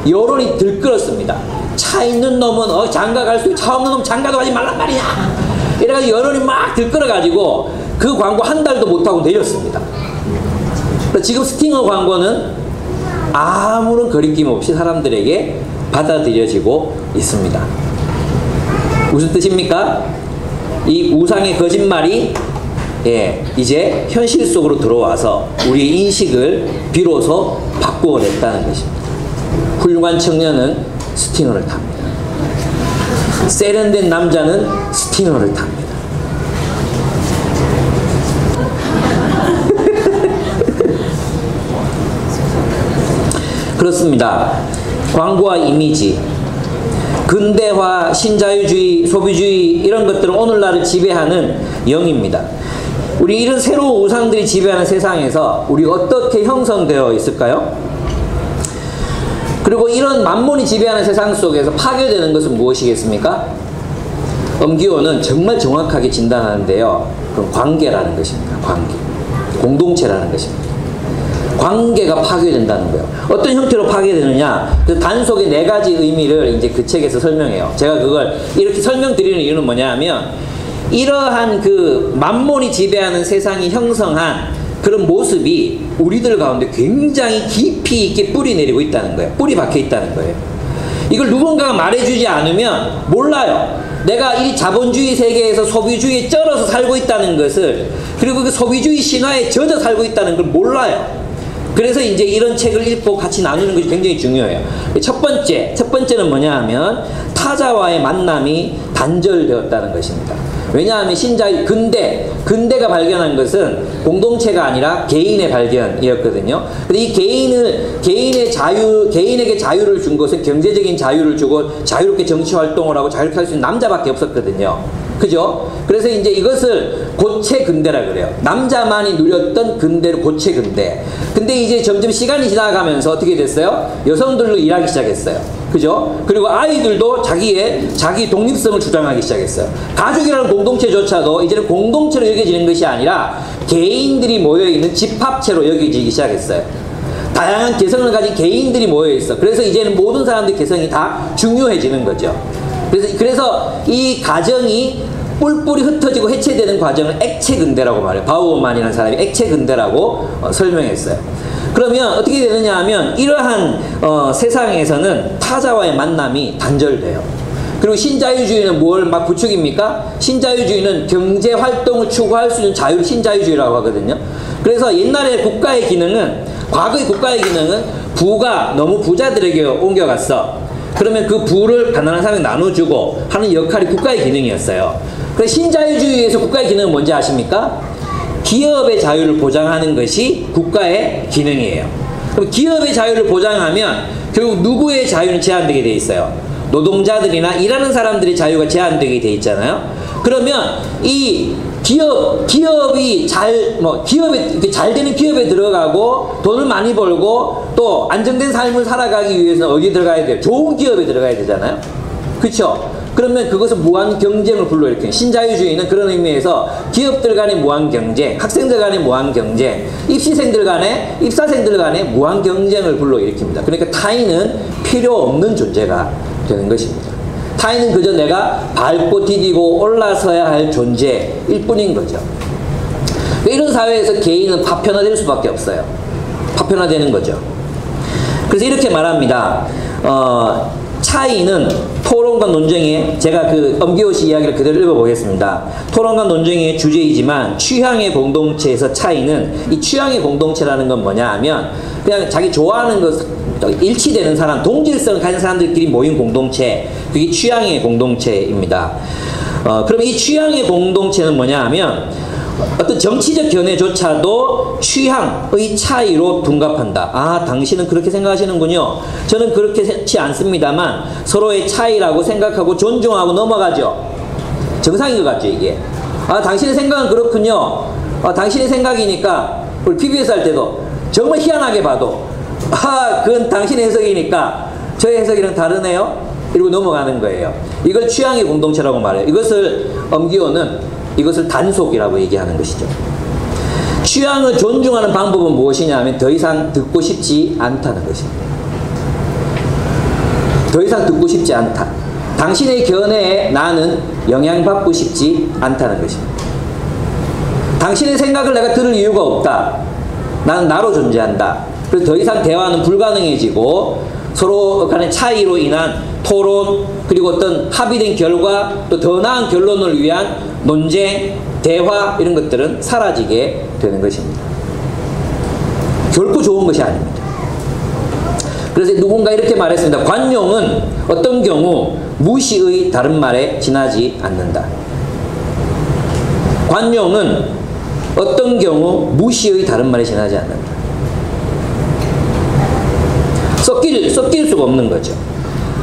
여론이 들끓었습니다. 차 있는 놈은 장가 갈 수 있고 차 없는 놈 장가도 가지 말란 말이야. 이래가지고 여론이 막 들끓어가지고 그 광고 한 달도 못하고 내렸습니다. 지금 스팅어 광고는 아무런 거리낌 없이 사람들에게 받아들여지고 있습니다. 무슨 뜻입니까? 이 우상의 거짓말이 이제 현실 속으로 들어와서 우리의 인식을 비로소 바꾸어냈다는 것입니다. 훌륭한 청년은 스팅어를 탑니다. 세련된 남자는 스팅어를 탑니다. 그렇습니다. 광고와 이미지, 근대화, 신자유주의, 소비주의 이런 것들은 오늘날을 지배하는 영입니다. 우리 이런 새로운 우상들이 지배하는 세상에서 우리가 어떻게 형성되어 있을까요? 그리고 이런 만몬이 지배하는 세상 속에서 파괴되는 것은 무엇이겠습니까? 엄기호는 정말 정확하게 진단하는데요. 그건 관계라는 것입니다. 관계. 공동체라는 것입니다. 관계가 파괴된다는 거예요. 어떤 형태로 파괴되느냐? 그 단속의 4가지 의미를 이제 그 책에서 설명해요. 제가 그걸 이렇게 설명드리는 이유는 뭐냐면 이러한 그 만몬이 지배하는 세상이 형성한 그런 모습이 우리들 가운데 굉장히 깊이 있게 뿌리 내리고 있다는 거예요. 뿌리 박혀 있다는 거예요. 이걸 누군가가 말해주지 않으면 몰라요. 내가 이 자본주의 세계에서 소비주의에 쩔어서 살고 있다는 것을, 그리고 그 소비주의 신화에 젖어 살고 있다는 걸 몰라요. 그래서 이제 이런 책을 읽고 같이 나누는 것이 굉장히 중요해요. 첫 번째는 뭐냐 하면 타자와의 만남이 단절되었다는 것입니다. 왜냐하면 근대가 발견한 것은 공동체가 아니라 개인의 발견이었거든요. 근데 이 개인에게 자유를 준 것은 경제적인 자유를 주고 자유롭게 정치 활동을 하고 자유롭게 할 수 있는 남자밖에 없었거든요. 그죠? 그래서 이제 이것을 고체 근대라 그래요. 남자만이 누렸던 근대를 고체 근대. 근데 이제 점점 시간이 지나가면서 어떻게 됐어요? 여성들도 일하기 시작했어요. 그죠? 그리고 아이들도 자기 독립성을 주장하기 시작했어요. 가족이라는 공동체조차도 이제는 공동체로 여겨지는 것이 아니라 개인들이 모여있는 집합체로 여겨지기 시작했어요. 다양한 개성을 가진 개인들이 모여있어. 그래서 이제는 모든 사람들의 개성이 다 중요해지는 거죠. 그래서 이 가정이 뿔뿔이 흩어지고 해체되는 과정을 액체근대라고 말해요. 바우어만이라는 사람이 액체근대라고 설명했어요. 그러면 어떻게 되느냐 하면 이러한 세상에서는 타자와의 만남이 단절돼요. 그리고 신자유주의는 뭘 막 부추깁니까? 신자유주의는 경제활동을 추구할 수 있는 자유, 신자유주의라고 하거든요. 그래서 옛날에 과거의 국가의 기능은 부가 너무 부자들에게 옮겨갔어. 그러면 그 부를 가난한 사람에게 나눠주고 하는 역할이 국가의 기능이었어요. 그래서 신자유주의에서 국가의 기능은 뭔지 아십니까? 기업의 자유를 보장하는 것이 국가의 기능이에요. 그럼 기업의 자유를 보장하면 결국 누구의 자유는 제한되게 돼 있어요? 노동자들이나 일하는 사람들의 자유가 제한되게 돼 있잖아요. 그러면 이 기업이 기업이 잘 되는 기업에 들어가고 돈을 많이 벌고 또 안정된 삶을 살아가기 위해서는 어디에 들어가야 돼요? 좋은 기업에 들어가야 되잖아요. 그렇죠? 그러면 그것은 무한 경쟁을 불러일으키는, 신자유주의는 그런 의미에서 기업들 간의 무한 경쟁, 학생들 간의 무한 경쟁, 입사생들 간의 무한 경쟁을 불러일으킵니다. 그러니까 타인은 필요 없는 존재가 되는 것입니다. 타인은 그저 내가 밟고 디디고 올라서야 할 존재일 뿐인 거죠. 이런 사회에서 개인은 파편화될 수밖에 없어요. 파편화되는 거죠. 그래서 이렇게 말합니다. 차이는 토론과 논쟁의, 제가 그 엄기호 씨 이야기를 그대로 읽어보겠습니다. 토론과 논쟁의 주제이지만 취향의 공동체에서 차이는, 이 취향의 공동체라는 건 뭐냐 하면 그냥 자기 좋아하는 것 일치되는 사람, 동질성을 가진 사람들끼리 모인 공동체, 그게 취향의 공동체입니다. 그럼 이 취향의 공동체는 뭐냐 하면 어떤 정치적 견해조차도 취향의 차이로 둔갑한다. 아, 당신은 그렇게 생각하시는군요. 저는 그렇게 생각하지 않습니다만 서로의 차이라고 생각하고 존중하고 넘어가죠. 정상인 것 같죠, 이게. 아, 당신의 생각은 그렇군요. 당신의 생각이니까, 우리 PBS 할 때도 정말 희한하게 봐도 그건 당신의 해석이니까 저의 해석이랑 다르네요. 이러고 넘어가는 거예요. 이걸 취향의 공동체라고 말해요. 이것을 엄기호는 이것을 단속이라고 얘기하는 것이죠. 취향을 존중하는 방법은 무엇이냐 하면 더 이상 듣고 싶지 않다는 것입니다. 더 이상 듣고 싶지 않다. 당신의 견해에 나는 영향받고 싶지 않다는 것입니다. 당신의 생각을 내가 들을 이유가 없다. 나는 나로 존재한다. 그래서 더 이상 대화는 불가능해지고 서로 간의 차이로 인한 토론, 그리고 어떤 합의된 결과, 또 더 나은 결론을 위한 논쟁, 대화, 이런 것들은 사라지게 되는 것입니다. 결코 좋은 것이 아닙니다. 그래서 누군가 이렇게 말했습니다. 관용은 어떤 경우 무시의 다른 말에 지나지 않는다. 관용은 어떤 경우 무시의 다른 말에 지나지 않는다. 섞일 수가 없는 거죠.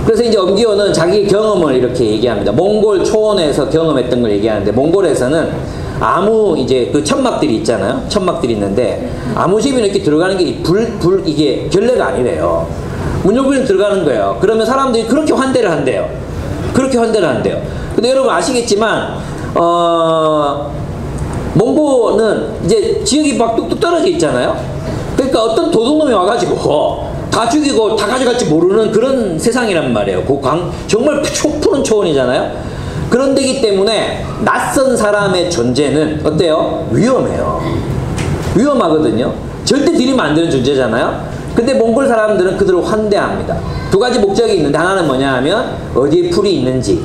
그래서 이제 엄기호는 자기 경험을 이렇게 얘기합니다. 몽골 초원에서 경험했던 걸 얘기하는데, 몽골에서는 아무 이제 그 천막들이 있잖아요. 천막들이 있는데 아무 집이나 이렇게 들어가는 게 이게 결례가 아니래요. 문 열고 들어가는 거예요. 그러면 사람들이 그렇게 환대를 한대요. 그렇게 환대를 한대요. 근데 여러분 아시겠지만 몽고는 이제 지역이 막 뚝뚝 떨어져 있잖아요. 그러니까 어떤 도둑놈이 와가지고 다 죽이고 다 가져갈지 모르는 그런 세상이란 말이에요. 정말 푸른 초원이잖아요. 그런 데기 때문에 낯선 사람의 존재는 어때요? 위험해요. 위험하거든요. 절대 들이면 안 되는 존재잖아요. 근데 몽골 사람들은 그들을 환대합니다. 두 가지 목적이 있는데, 하나는 뭐냐 하면 어디에 풀이 있는지,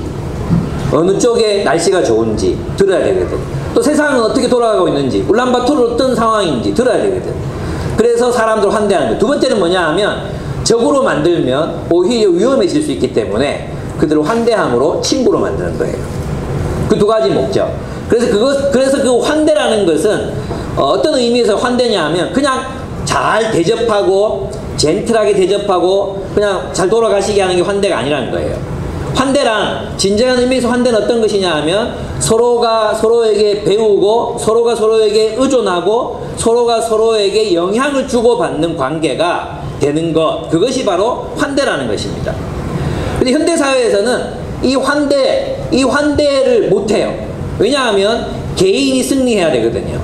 어느 쪽에 날씨가 좋은지 들어야 되거든. 또 세상은 어떻게 돌아가고 있는지, 울란바토르 어떤 상황인지 들어야 되거든. 그래서 사람들 환대하는 거예요. 두 번째는 뭐냐 하면 적으로 만들면 오히려 위험해질 수 있기 때문에 그들을 환대함으로 친구로 만드는 거예요. 그 두 가지 목적. 그래서 그 환대라는 것은 어떤 의미에서 환대냐 하면 그냥 잘 대접하고 젠틀하게 대접하고 그냥 잘 돌아가시게 하는 게 환대가 아니라는 거예요. 환대란 진정한 의미에서 환대는 어떤 것이냐 하면 서로가 서로에게 배우고 서로가 서로에게 의존하고 서로가 서로에게 영향을 주고받는 관계가 되는 것, 그것이 바로 환대라는 것입니다. 근데 현대사회에서는 이 환대를 못해요. 왜냐하면 개인이 승리해야 되거든요.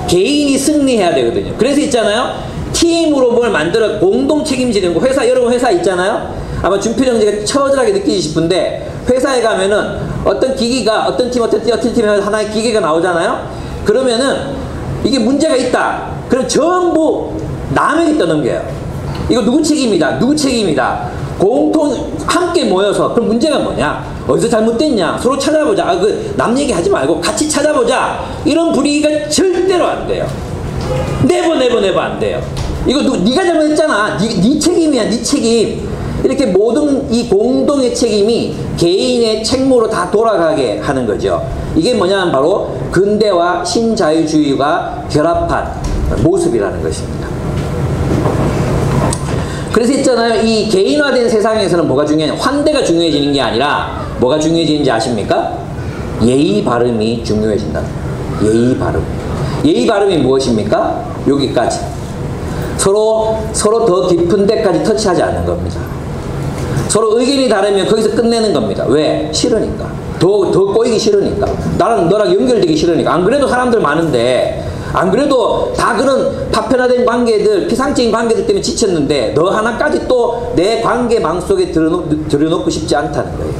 개인이 승리해야 되거든요. 그래서 있잖아요, 팀으로 뭘 만들어 공동 책임지는 거. 여러분 회사 있잖아요. 아마 준필 형제가 처절하게 느끼시 싶은데, 회사에 가면은 어떤 기기가 어떤 팀에 하나의 기계가 나오잖아요. 그러면은 이게 문제가 있다. 그럼 전부 남에게 떠넘겨요. 이거 누구 책임이다. 누구 책임이다. 공통 함께 모여서 그럼 문제가 뭐냐? 어디서 잘못됐냐? 서로 찾아보자. 남 얘기하지 말고 같이 찾아보자. 이런 분위기가 절대로 안 돼요. 네버 안 돼요. 이거 네가 잘못했잖아. 네 책임이야. 네 책임. 이렇게 모든 이 공동의 책임이 개인의 책무로 다 돌아가게 하는 거죠. 이게 뭐냐면 바로 근대와 신자유주의가 결합한 모습이라는 것입니다. 그래서 있잖아요, 이 개인화된 세상에서는 뭐가 중요하냐? 환대가 중요해지는 게 아니라 뭐가 중요해지는지 아십니까? 예의 바름이 중요해진다. 예의 바름. 예의 바름이 무엇입니까? 여기까지. 서로 더 깊은 데까지 터치하지 않는 겁니다. 서로 의견이 다르면 거기서 끝내는 겁니다. 왜? 싫으니까. 더 꼬이기 싫으니까. 너랑 연결되기 싫으니까. 안 그래도 사람들 많은데, 안 그래도 다 그런 파편화된 관계들, 피상적인 관계들 때문에 지쳤는데, 너 하나까지 또 내 관계망 속에 들여놓고 싶지 않다는 거예요.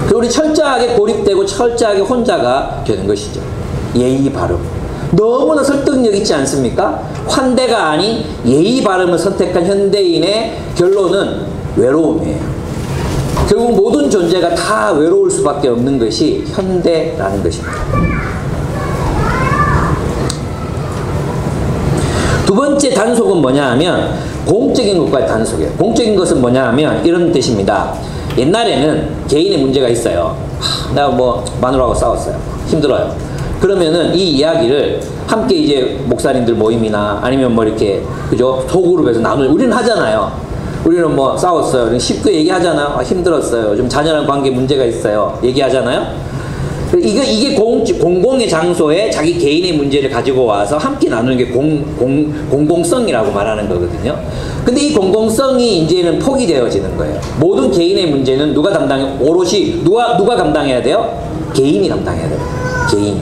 그리고 우리 철저하게 고립되고 철저하게 혼자가 되는 것이죠. 예의 바름. 너무나 설득력 있지 않습니까? 환대가 아닌 예의 바름을 선택한 현대인의 결론은 외로움이에요. 결국 모든 존재가 다 외로울 수밖에 없는 것이 현대라는 것입니다. 두 번째 단속은 뭐냐 하면 공적인 것과의 단속이에요. 공적인 것은 뭐냐 하면 이런 뜻입니다. 옛날에는 개인의 문제가 있어요. 내가 뭐 마누라하고 싸웠어요. 힘들어요. 그러면은 이 이야기를 함께 이제 목사님들 모임이나 아니면 뭐 이렇게 그죠? 소그룹에서 우리는 하잖아요. 우리는 뭐 싸웠어요. 쉽게 얘기하잖아요. 힘들었어요. 좀 잔인한 관계 문제가 있어요. 얘기하잖아요. 이게 공공의 장소에 자기 개인의 문제를 가지고 와서 함께 나누는 게 공공성이라고 말하는 거거든요. 근데 이 공공성이 이제는 포기되어지는 거예요. 모든 개인의 문제는 오롯이 누가 감당해야 돼요? 개인이 감당해야 돼요. 개인.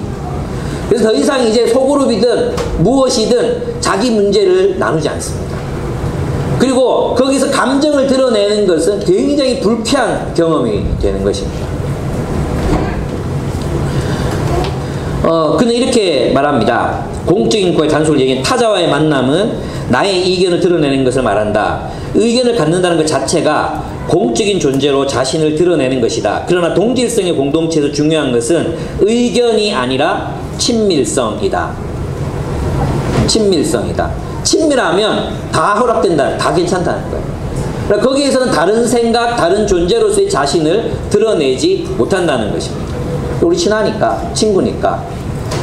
그래서 더 이상 이제 소그룹이든 무엇이든 자기 문제를 나누지 않습니다. 그리고 거기서 감정을 드러내는 것은 굉장히 불쾌한 경험이 되는 것입니다. 그는 이렇게 말합니다. 공적인 거의 단속을 얘기한 타자와의 만남은 나의 의견을 드러내는 것을 말한다. 의견을 갖는다는 것 자체가 공적인 존재로 자신을 드러내는 것이다. 그러나 동질성의 공동체에서 중요한 것은 의견이 아니라 친밀성이다. 친밀성이다. 친밀하면 다 허락된다. 다 괜찮다는 거예요. 그러니까 거기에서는 다른 생각, 다른 존재로서의 자신을 드러내지 못한다는 것입니다. 우리 친하니까, 친구니까.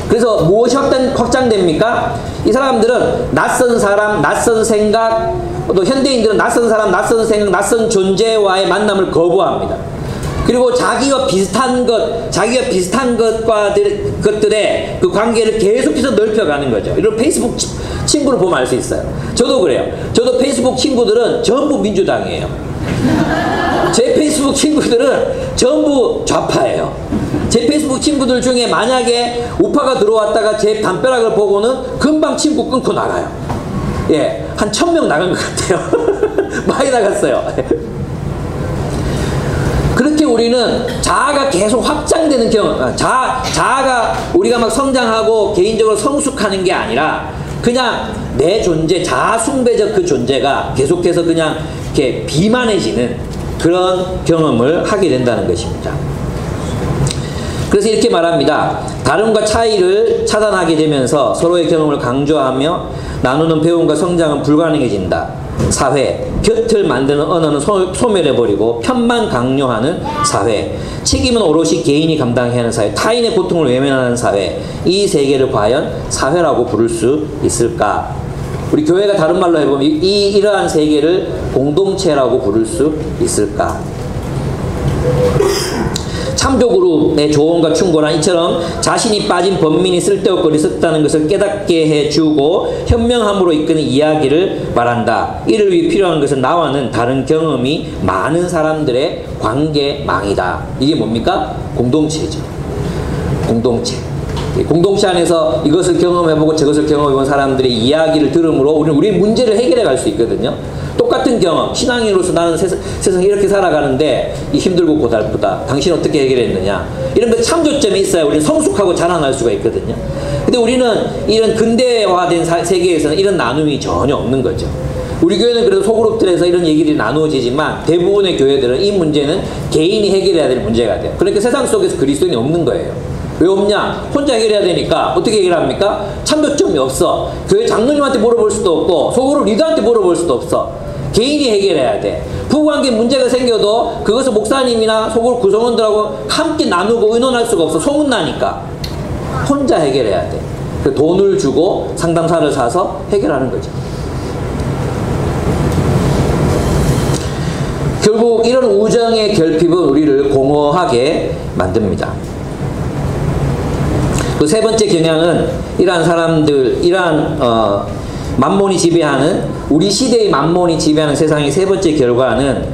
그래서 무엇이 확장됩니까? 이 사람들은 낯선 사람, 낯선 생각, 또 현대인들은 낯선 사람, 낯선 생각, 낯선 존재와의 만남을 거부합니다. 그리고 자기와 비슷한 것들의 그 관계를 계속해서 넓혀가는 거죠. 이런 페이스북 친구를 보면 알 수 있어요. 저도 그래요. 저도 페이스북 친구들은 전부 민주당이에요. 제 페이스북 친구들은 전부 좌파예요. 제 페이스북 친구들 중에 만약에 우파가 들어왔다가 제 담벼락을 보고는 금방 친구 끊고 나가요. 예, 한 1000명 나간 것 같아요. 많이 나갔어요. 그렇게 우리는 자아가 계속 확장되는 경험, 자아가 우리가 막 성장하고 개인적으로 성숙하는 게 아니라 그냥 내 존재, 자아 숭배적 그 존재가 계속해서 그냥 이렇게 비만해지는 그런 경험을 하게 된다는 것입니다. 그래서 이렇게 말합니다. 다름과 차이를 차단하게 되면서 서로의 경험을 강조하며 나누는 배움과 성장은 불가능해진다. 사회, 곁을 만드는 언어는 소멸해버리고 편만 강요하는 사회, 책임은 오롯이 개인이 감당해야 하는 사회, 타인의 고통을 외면하는 사회, 이 세계를 과연 사회라고 부를 수 있을까? 우리 교회가 다른 말로 해보면 이러한 세계를 공동체라고 부를 수 있을까? 참조그룹의 조언과 충고란 이처럼 자신이 빠진 번민이 쓸데없고 있었다는 것을 깨닫게 해주고 현명함으로 이끄는 이야기를 말한다. 이를 위해 필요한 것은 나와는 다른 경험이 많은 사람들의 관계망이다. 이게 뭡니까? 공동체죠. 공동체. 공동체 안에서 이것을 경험해보고 저것을 경험해본 사람들의 이야기를 들음으로 우리의 문제를 해결해 갈 수 있거든요. 똑같은 경험, 신앙인으로서 나는 세상에 이렇게 살아가는데 힘들고 고달프다. 당신 어떻게 해결했느냐. 이런 그 참조점이 있어야 우리는 성숙하고 자라날 수가 있거든요. 근데 우리는 이런 근대화된 세계에서는 이런 나눔이 전혀 없는 거죠. 우리 교회는 그래도 소그룹들에서 이런 얘기들이 나누어지지만 대부분의 교회들은 이 문제는 개인이 해결해야 될 문제가 돼요. 그러니까 세상 속에서 그리스도인이 없는 거예요. 왜 없냐? 혼자 해결해야 되니까 어떻게 해결합니까? 참조점이 없어. 교회 장로님한테 물어볼 수도 없고 소그룹 리더한테 물어볼 수도 없어. 개인이 해결해야 돼. 부부관계 문제가 생겨도 그것을 목사님이나 소그룹 구성원들하고 함께 나누고 의논할 수가 없어. 소문나니까. 혼자 해결해야 돼. 그 돈을 주고 상담사를 사서 해결하는 거죠. 결국 이런 우정의 결핍은 우리를 공허하게 만듭니다. 그 세 번째 경향은 이러한 사람들, 이러한 만몬이 지배하는, 우리 시대의 만몬이 지배하는 세상의 세 번째 결과는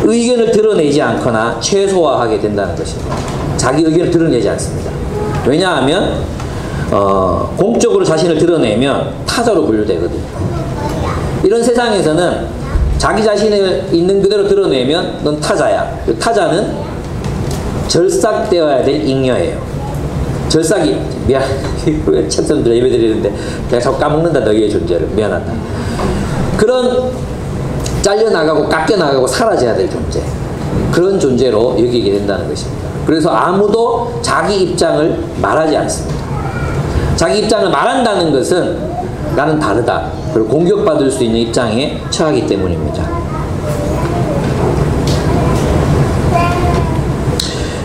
의견을 드러내지 않거나 최소화하게 된다는 것입니다. 자기 의견을 드러내지 않습니다. 왜냐하면 공적으로 자신을 드러내면 타자로 분류되거든요. 이런 세상에서는 자기 자신을 있는 그대로 드러내면 넌 타자야. 타자는 절삭되어야 될 잉여예요. 절삭이, 미안, 천선들 예배 드리는데 내가 자꾸 까먹는다, 너희의 존재를. 미안하다. 그런 잘려나가고 깎여나가고 사라져야 될 존재, 그런 존재로 여기게 된다는 것입니다. 그래서 아무도 자기 입장을 말하지 않습니다. 자기 입장을 말한다는 것은 나는 다르다, 그리고 공격받을 수 있는 입장에 처하기 때문입니다.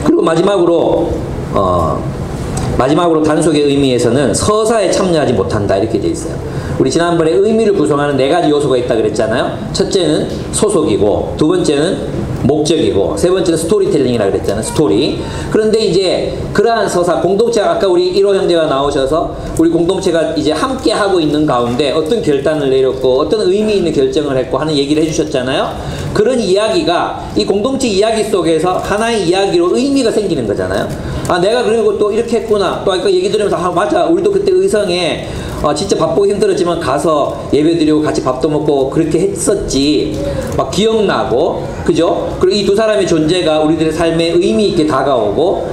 그리고 마지막으로 단속의 의미에서는 서사에 참여하지 못한다, 이렇게 되어 있어요. 우리 지난번에 의미를 구성하는 네 가지 요소가 있다 그랬잖아요. 첫째는 소속이고, 두 번째는 목적이고, 세 번째는 스토리텔링이라고 그랬잖아요. 스토리. 그런데 이제 그러한 서사, 공동체가, 아까 우리 1호 형제가 나오셔서 우리 공동체가 이제 함께 하고 있는 가운데 어떤 결단을 내렸고 어떤 의미 있는 결정을 했고 하는 얘기를 해주셨잖아요. 그런 이야기가 이 공동체 이야기 속에서 하나의 이야기로 의미가 생기는 거잖아요. 아, 내가 그리고 또 이렇게 했구나. 또 아까 얘기 들으면서, 아, 맞아, 우리도 그때 의성에 진짜 바쁘고 힘들었지만 가서 예배드리고 같이 밥도 먹고 그렇게 했었지, 막 기억나고, 그죠? 그리고 이 두 사람의 존재가 우리들의 삶에 의미 있게 다가오고,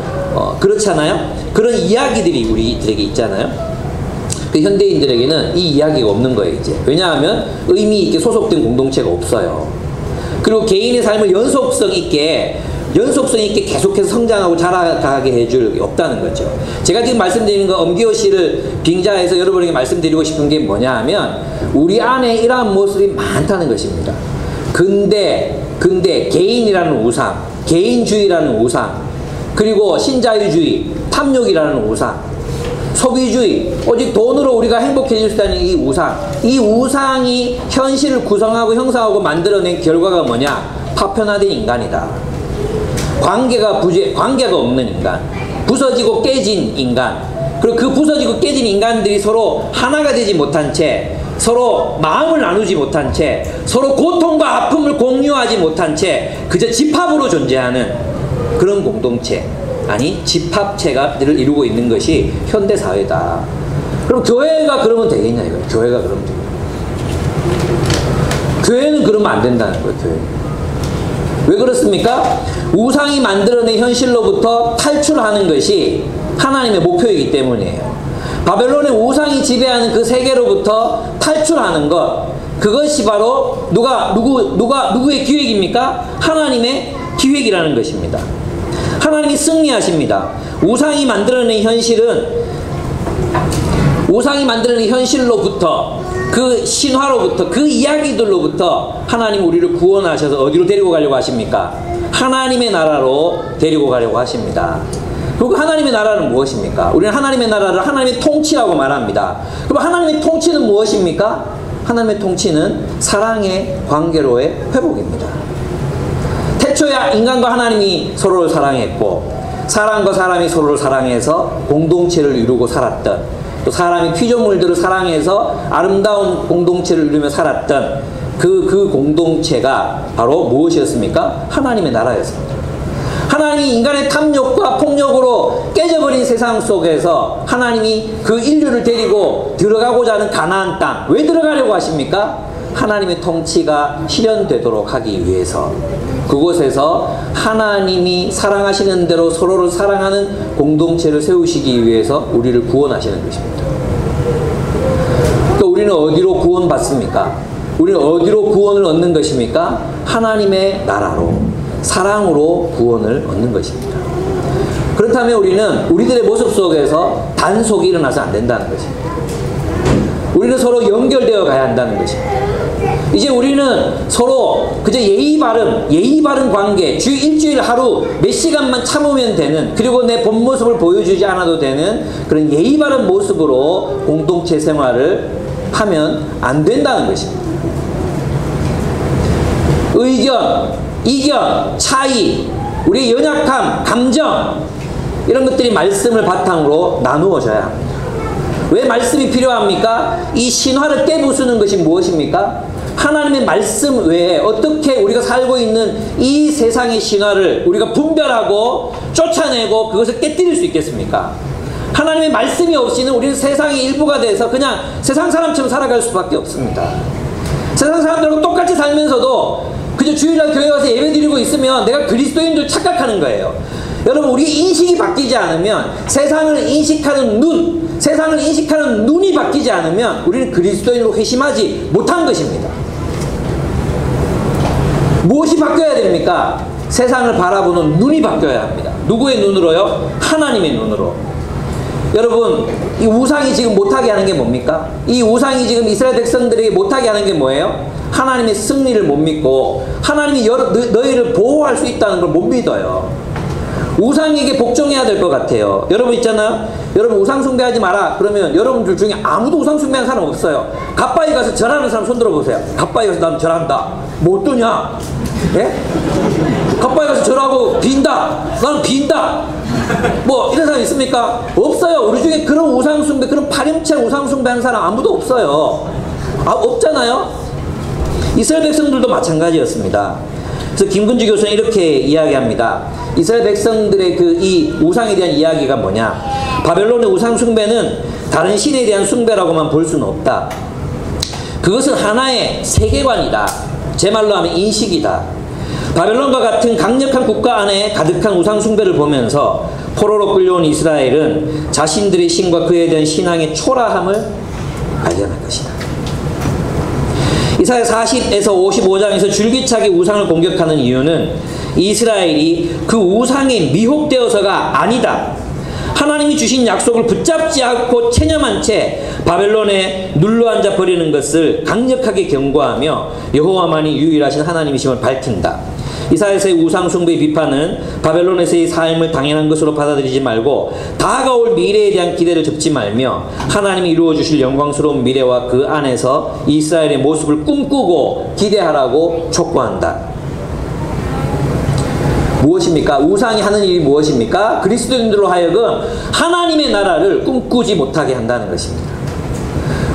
그렇잖아요. 그런 이야기들이 우리들에게 있잖아요. 그 현대인들에게는 이 이야기가 없는 거예요, 이제. 왜냐하면 의미 있게 소속된 공동체가 없어요. 그리고 개인의 삶을 연속성 있게 계속해서 성장하고 자라가게 해줄 게 없다는 거죠. 제가 지금 말씀드리는 거 엄기호 씨를 빙자해서 여러분에게 말씀드리고 싶은 게 뭐냐 하면, 우리 안에 이러한 모습이 많다는 것입니다. 근데 개인이라는 우상, 개인주의라는 우상, 그리고 신자유주의, 탐욕이라는 우상, 소비주의, 오직 돈으로 우리가 행복해질 수 있다는 이 우상, 이 우상이 현실을 구성하고 형성하고 만들어낸 결과가 뭐냐? 파편화된 인간이다. 관계가 없는 인간, 부서지고 깨진 인간, 그리고 그 부서지고 깨진 인간들이 서로 하나가 되지 못한 채, 서로 마음을 나누지 못한 채, 서로 고통과 아픔을 공유하지 못한 채 그저 집합으로 존재하는 그런 공동체, 아니 집합체가를 이루고 있는 것이 현대사회다. 그럼 교회가 그러면 되겠냐 이거예요. 교회가 그러면 되겠냐. 교회는 그러면 안 된다는 거예요. 교회는. 왜 그렇습니까? 우상이 만들어낸 현실로부터 탈출하는 것이 하나님의 목표이기 때문이에요. 바벨론의 우상이 지배하는 그 세계로부터 탈출하는 것, 그것이 바로 누구의 기획입니까? 하나님의 기획이라는 것입니다. 하나님이 승리하십니다. 우상이 만들어낸 현실로부터, 그 신화로부터, 그 이야기들로부터 하나님 우리를 구원하셔서 어디로 데리고 가려고 하십니까? 하나님의 나라로 데리고 가려고 하십니다. 그리고 하나님의 나라는 무엇입니까? 우리는 하나님의 나라를 하나님의 통치라고 말합니다. 그럼 하나님의 통치는 무엇입니까? 하나님의 통치는 사랑의 관계로의 회복입니다. 태초에 인간과 하나님이 서로를 사랑했고, 사람과 사람이 서로를 사랑해서 공동체를 이루고 살았던, 또 사람이 피조물들을 사랑해서 아름다운 공동체를 이루며 살았던 그 공동체가 바로 무엇이었습니까? 하나님의 나라였습니다. 하나님이 인간의 탐욕과 폭력으로 깨져버린 세상 속에서 하나님이 그 인류를 데리고 들어가고자 하는 가나안 땅, 왜 들어가려고 하십니까? 하나님의 통치가 실현되도록 하기 위해서, 그곳에서 하나님이 사랑하시는 대로 서로를 사랑하는 공동체를 세우시기 위해서 우리를 구원하시는 것입니다. 또 우리는 어디로 구원받습니까? 우리는 어디로 구원을 얻는 것입니까? 하나님의 나라로, 사랑으로 구원을 얻는 것입니다. 그렇다면 우리는 우리들의 모습 속에서 단속이 일어나서 안 된다는 것입니다. 우리는 서로 연결되어 가야 한다는 것입니다. 이제 우리는 서로 그저 예의 바른 관계, 주 일주일 하루 몇 시간만 참으면 되는, 그리고 내 본 모습을 보여주지 않아도 되는 그런 예의 바른 모습으로 공동체 생활을 하면 안 된다는 것입니다. 의견, 이견, 차이, 우리의 연약함, 감정, 이런 것들이 말씀을 바탕으로 나누어져야 합니다. 왜 말씀이 필요합니까? 이 신화를 깨부수는 것이 무엇입니까? 하나님의 말씀 외에 어떻게 우리가 살고 있는 이 세상의 신화를 우리가 분별하고 쫓아내고 그것을 깨뜨릴 수 있겠습니까? 하나님의 말씀이 없이는 우리는 세상의 일부가 돼서 그냥 세상 사람처럼 살아갈 수밖에 없습니다. 세상 사람들하고 똑같이 살면서도 그저 주일날 교회 와서 예배드리고 있으면 내가 그리스도인 줄 착각하는 거예요. 여러분, 우리 인식이 바뀌지 않으면, 세상을 인식하는 눈, 세상을 인식하는 눈이 바뀌지 않으면 우리는 그리스도인으로 회심하지 못한 것입니다. 무엇이 바뀌어야 됩니까? 세상을 바라보는 눈이 바뀌어야 합니다. 누구의 눈으로요? 하나님의 눈으로. 여러분, 이 우상이 지금 못하게 하는 게 뭡니까? 이 우상이 지금 이스라엘 백성들에게 못하게 하는 게 뭐예요? 하나님의 승리를 못 믿고 하나님이 너희를 보호할 수 있다는 걸 못 믿어요. 우상에게 복종해야 될 것 같아요. 여러분 있잖아요. 여러분 우상 숭배하지 마라 그러면 여러분들 중에 아무도 우상 숭배하는 사람 없어요. 갓바위 가서 절하는 사람 손 들어보세요. 갓바위 가서 난 절한다. 뭐 어떠냐? 예? 갓바위 가서 절하고 빈다. 나는 빈다. 뭐 이런 사람 있습니까? 없어요. 우리 중에 그런 우상 숭배, 그런 파렴치한 우상 숭배하는 사람 아무도 없어요. 없잖아요. 이스라엘 백성들도 마찬가지였습니다. 그래서 김근주 교수는 이렇게 이야기합니다. 이스라엘 백성들의 이 우상에 대한 이야기가 뭐냐? 바벨론의 우상 숭배는 다른 신에 대한 숭배라고만 볼 수는 없다. 그것은 하나의 세계관이다. 제 말로 하면 인식이다. 바벨론과 같은 강력한 국가 안에 가득한 우상 숭배를 보면서 포로로 끌려온 이스라엘은 자신들의 신과 그에 대한 신앙의 초라함을 발견할 것이다. 이사야 40에서 55장에서 줄기차게 우상을 공격하는 이유는 이스라엘이 그 우상에 미혹되어서가 아니다. 하나님이 주신 약속을 붙잡지 않고 체념한 채 바벨론에 눌러앉아 버리는 것을 강력하게 경고하며 여호와만이 유일하신 하나님이심을 밝힌다. 이사야서의 우상 숭배의 비판은 바벨론에서의 삶을 당연한 것으로 받아들이지 말고 다가올 미래에 대한 기대를 접지 말며 하나님이 이루어 주실 영광스러운 미래와 그 안에서 이스라엘의 모습을 꿈꾸고 기대하라고 촉구한다. 무엇입니까? 우상이 하는 일이 무엇입니까? 그리스도인들로 하여금 하나님의 나라를 꿈꾸지 못하게 한다는 것입니다.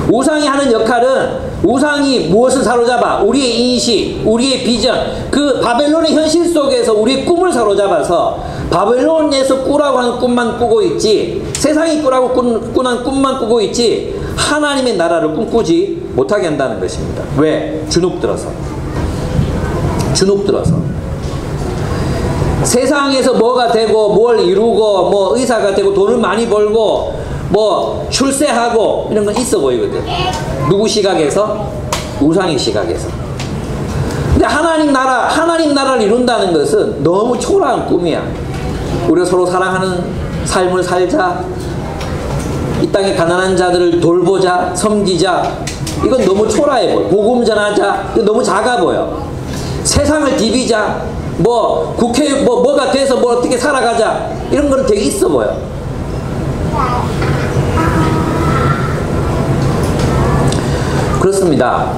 우상이 하는 역할은 우상이 무엇을 사로잡아? 우리의 인식, 우리의 비전, 그 바벨론의 현실 속에서 우리의 꿈을 사로잡아서 바벨론에서 꾸라고 하는 꿈만 꾸고 있지, 세상이 꾸라고 꾸는 꿈만 꾸고 있지 하나님의 나라를 꿈꾸지 못하게 한다는 것입니다. 왜? 주눅들어서. 세상에서 뭐가 되고 뭘 이루고 뭐 의사가 되고 돈을 많이 벌고 뭐 출세하고 이런 건 있어 보이거든. 누구 시각에서? 우상의 시각에서. 근데 하나님 나라를 이룬다는 것은 너무 초라한 꿈이야. 우리가 서로 사랑하는 삶을 살자, 이 땅의 가난한 자들을 돌보자, 섬기자, 이건 너무 초라해 보여. 복음 전하자, 이건 너무 작아 보여. 세상을 디비자, 뭐 국회 뭐가 돼서 뭐 어떻게 살아가자, 이런 건 되게 있어 보여. 그렇습니다.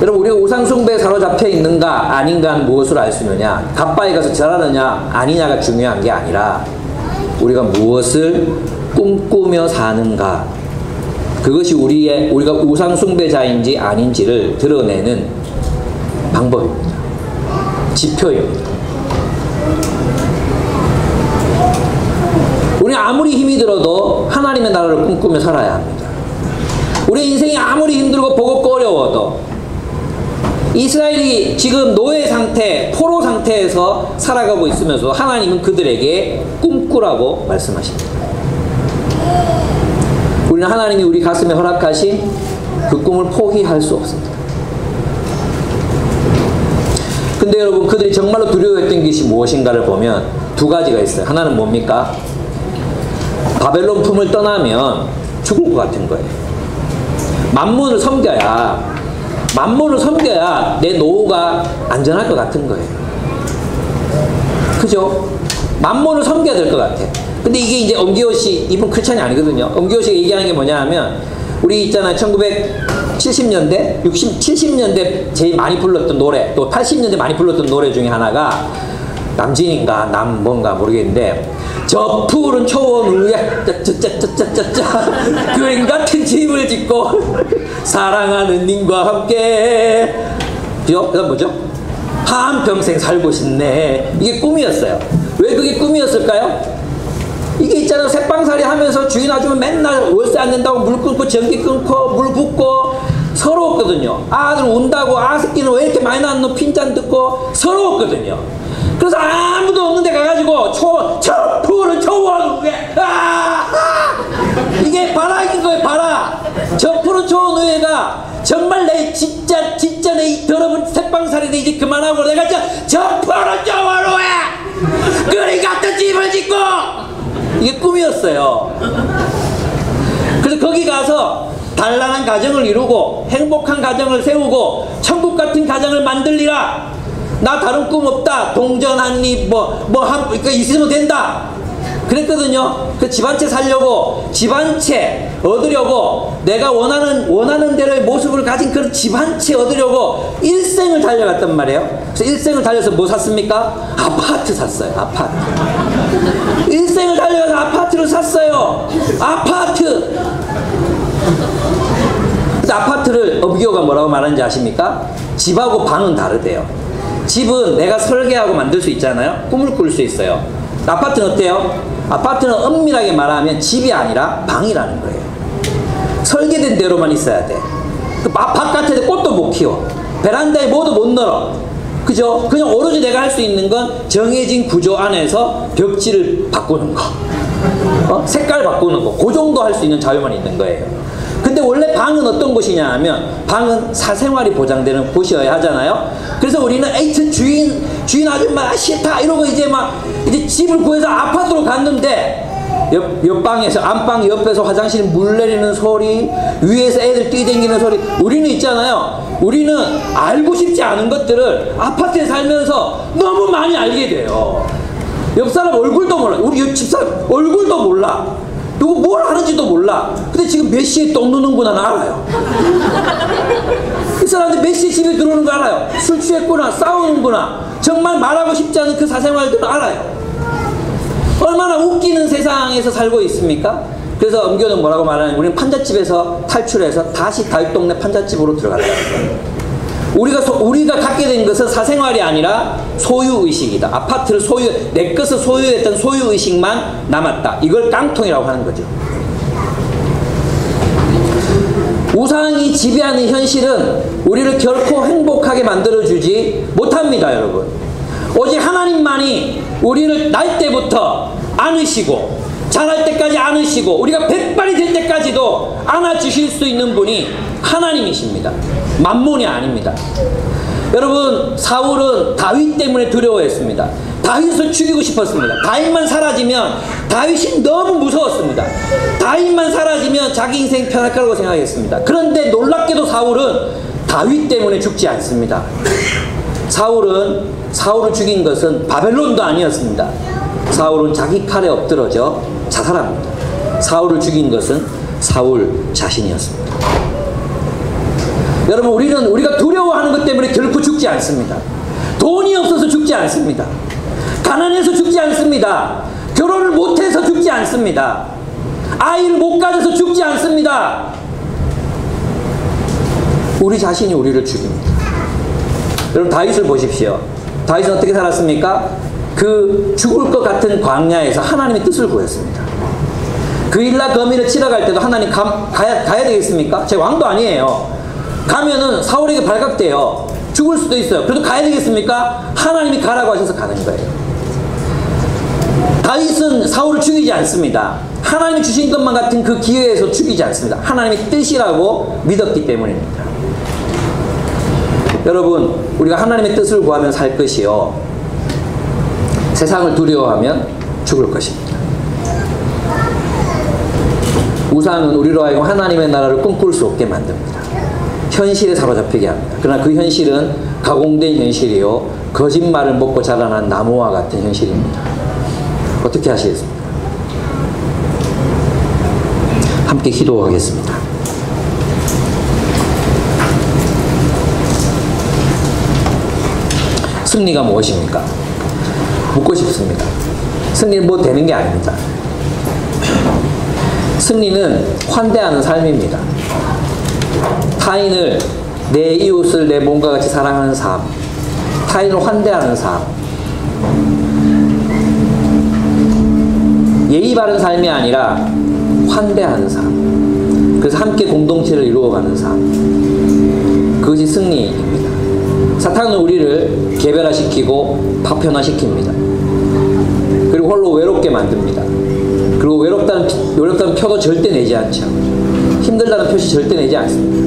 여러분, 우리가 우상숭배에 사로잡혀 있는가 아닌가는 무엇으로 알 수 있느냐? 갓바위 가서 절하느냐 아니냐가 중요한 게 아니라 우리가 무엇을 꿈꾸며 사는가, 그것이 우리가 우상숭배자인지 아닌지를 드러내는 방법입니다. 지표입니다. 우리는 아무리 힘이 들어도 하나님의 나라를 꿈꾸며 살아야 합니다. 우리 인생이 아무리 힘들고 버겁고 어려워도 이스라엘이 지금 노예 상태, 포로 상태에서 살아가고 있으면서 하나님은 그들에게 꿈꾸라고 말씀하십니다. 우리는 하나님이 우리 가슴에 허락하신 그 꿈을 포기할 수 없습니다. 근데 여러분, 그들이 정말로 두려워했던 것이 무엇인가를 보면 두 가지가 있어요. 하나는 뭡니까? 바벨론 품을 떠나면 죽을 것 같은 거예요. 만문을 섬겨야 내 노후가 안전할 것 같은 거예요. 그죠? 만문을 섬겨야 될 것 같아. 근데 이게 이제 엄기호씨, 이분 크리스찬이 아니거든요. 엄기호씨가 얘기하는 게 뭐냐 하면, 우리 있잖아요. 1970년대, 70년대 제일 많이 불렀던 노래, 또 80년대 많이 불렀던 노래 중에 하나가 남진인가 남 뭔가 모르겠는데 저 푸른 초원 위에 짜짜짜짜짜짜 그림 같은 집을 짓고 사랑하는 님과 함께 그다음 뭐죠? 한평생 살고 싶네. 이게 꿈이었어요. 왜 그게 꿈이었을까요? 이게 있잖아요. 새빵살이 하면서 주인 아줌마 맨날 월세 안 낸다고 물 끊고 전기 끊고 물 붓고 서러웠거든요. 아들 운다고 아 새끼는 왜 이렇게 많이 낳았노 핀잔 듣고 서러웠거든요. 그래서 아무도 없는 데 가가지고 저 푸른 초원 위에 이게 바라인 거예요. 바라. 저 푸른 초원 위에가 정말 내 진짜 내 이 더러운 새빵살인데 이제 그만하고 내가 저 푸른 초원 위에 그림 같은 집을 짓고 이게 꿈이었어요. 그래서 거기 가서 단란한 가정을 이루고 행복한 가정을 세우고 천국 같은 가정을 만들리라. 나 다른 꿈 없다. 동전 한 입 그러니까 있으면 된다. 그랬거든요. 그 집 한 채 살려고 집 한 채 얻으려고 내가 원하는 대로의 모습을 가진 그런 집 한 채 얻으려고 일생을 달려갔단 말이에요. 그래서 일생을 달려서 뭐 샀습니까? 아파트 샀어요. 아파트. 일생을 달려가서 아파트를 샀어요. 아파트. 그래서 아파트를 어비교가 뭐라고 말하는지 아십니까? 집하고 방은 다르대요. 집은 내가 설계하고 만들 수 있잖아요. 꿈을 꿀 수 있어요. 아파트는 어때요? 아파트는 엄밀하게 말하면 집이 아니라 방이라는 거예요. 설계된 대로만 있어야 돼. 바깥에 꽃도 못 키워. 베란다에 뭐도 못 널어. 그죠? 그냥 오로지 내가 할 수 있는 건 정해진 구조 안에서 벽지를 바꾸는 거, 색깔 바꾸는 거, 그 정도 할 수 있는 자유만 있는 거예요. 근데 원래 방은 어떤 곳이냐 하면 방은 사생활이 보장되는 곳이어야 하잖아요. 그래서 우리는 에이튼 주인 아줌마 싫다 이러고 이제 집을 구해서 아파트로 갔는데 옆방에서 안방 옆에서 화장실 물 내리는 소리, 위에서 애들 뛰댕기는 소리, 우리는 있잖아요. 우리는 알고 싶지 않은 것들을 아파트에 살면서 너무 많이 알게 돼요. 옆 사람 얼굴도 몰라. 우리 옆 집사람 얼굴도 몰라. 누구 뭘 하는지도 몰라. 근데 지금 몇 시에 똥 누는구나 알아요. 이 사람들 몇 시에 집에 들어오는 거 알아요. 술 취했구나, 싸우는구나. 정말 말하고 싶지 않은 그 사생활들은 알아요. 얼마나 웃기는 세상에서 살고 있습니까? 그래서 엄교는 뭐라고 말하냐면 우리는 판잣집에서 탈출해서 다시 다윗 동네 판잣집으로 들어간다는 거예요. 우리가 갖게 된 것은 사생활이 아니라 소유의식이다. 아파트를 내 것을 소유했던 소유의식만 남았다. 이걸 깡통이라고 하는 거죠. 우상이 지배하는 현실은 우리를 결코 행복하게 만들어주지 못합니다, 여러분. 오직 하나님만이 우리를 날 때부터 안으시고 자랄 때까지 안으시고 우리가 백발이 될 때까지도 안아주실 수 있는 분이 하나님이십니다. 만몬이 아닙니다. 여러분, 사울은 다윗 때문에 두려워했습니다. 다윗을 죽이고 싶었습니다. 다윗만 사라지면 다윗이 너무 무서웠습니다. 다윗만 사라지면 자기 인생 편할 거라고 생각했습니다. 그런데 놀랍게도 사울은 다윗 때문에 죽지 않습니다. 사울을 죽인 것은 바벨론도 아니었습니다. 사울은 자기 칼에 엎드러져 자살합니다. 사울을 죽인 것은 사울 자신이었습니다. 여러분, 우리가 두려워하는 것 때문에 결코 죽지 않습니다. 돈이 없어서 죽지 않습니다. 가난해서 죽지 않습니다. 결혼을 못해서 죽지 않습니다. 아이를 못 가져서 죽지 않습니다. 우리 자신이 우리를 죽입니다. 여러분, 다윗을 보십시오. 다윗은 어떻게 살았습니까? 그 죽을 것 같은 광야에서 하나님의 뜻을 구했습니다. 그 일라 거미를 치러 갈 때도 하나님 가야 되겠습니까? 제 왕도 아니에요. 가면은 사울에게 발각돼요. 죽을 수도 있어요. 그래도 가야 되겠습니까? 하나님이 가라고 하셔서 가는 거예요. 다윗은 사울을 죽이지 않습니다. 하나님이 주신 것만 같은 그 기회에서 죽이지 않습니다. 하나님의 뜻이라고 믿었기 때문입니다. 여러분, 우리가 하나님의 뜻을 구하면 살 것이요, 세상을 두려워하면 죽을 것입니다. 우상은 우리로 하여금 하나님의 나라를 꿈꿀 수 없게 만듭니다. 현실에 사로잡히게 합니다. 그러나 그 현실은 가공된 현실이요, 거짓말을 먹고 자라난 나무와 같은 현실입니다. 어떻게 하시겠습니까? 함께 기도하겠습니다. 승리가 무엇입니까? 묻고 싶습니다. 승리는 뭐 되는 게 아닙니다. 승리는 환대하는 삶입니다. 타인을, 내 이웃을 내 몸과 같이 사랑하는 삶, 타인을 환대하는 삶, 예의 바른 삶이 아니라 환대하는 삶, 그래서 함께 공동체를 이루어가는 삶, 그것이 승리입니다. 사탄은 우리를 개별화시키고 파편화시킵니다. 그리고 홀로 외롭게 만듭니다. 그리고 외롭다는 표도 절대 내지 않죠. 힘들다는 표시 절대 내지 않습니다.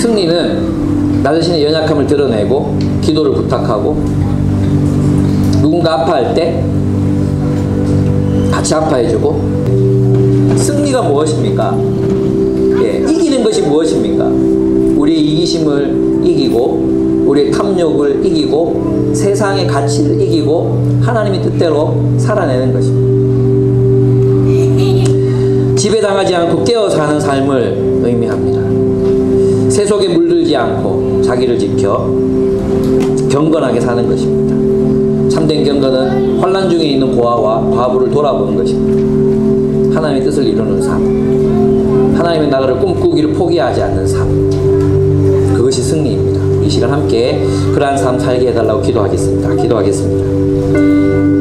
승리는 나 자신의 연약함을 드러내고 기도를 부탁하고 누군가 아파할 때 같이 아파해주고. 승리가 무엇입니까? 예, 이기는 것이 무엇입니까? 우리의 이기심을 이기고 우리의 탐욕을 이기고 세상의 가치를 이기고 하나님의 뜻대로 살아내는 것입니다. 지배당하지 않고 깨어 사는 삶을 의미합니다. 세속에 물들지 않고 자기를 지켜 경건하게 사는 것입니다. 참된 경건은 환난 중에 있는 고아와 과부를 돌아보는 것입니다. 하나님의 뜻을 이루는 삶, 하나님의 나라를 꿈꾸기를 포기하지 않는 삶, 그것이 승리입니다. 이 시간 함께 그러한 삶 살게 해달라고 기도하겠습니다. 기도하겠습니다.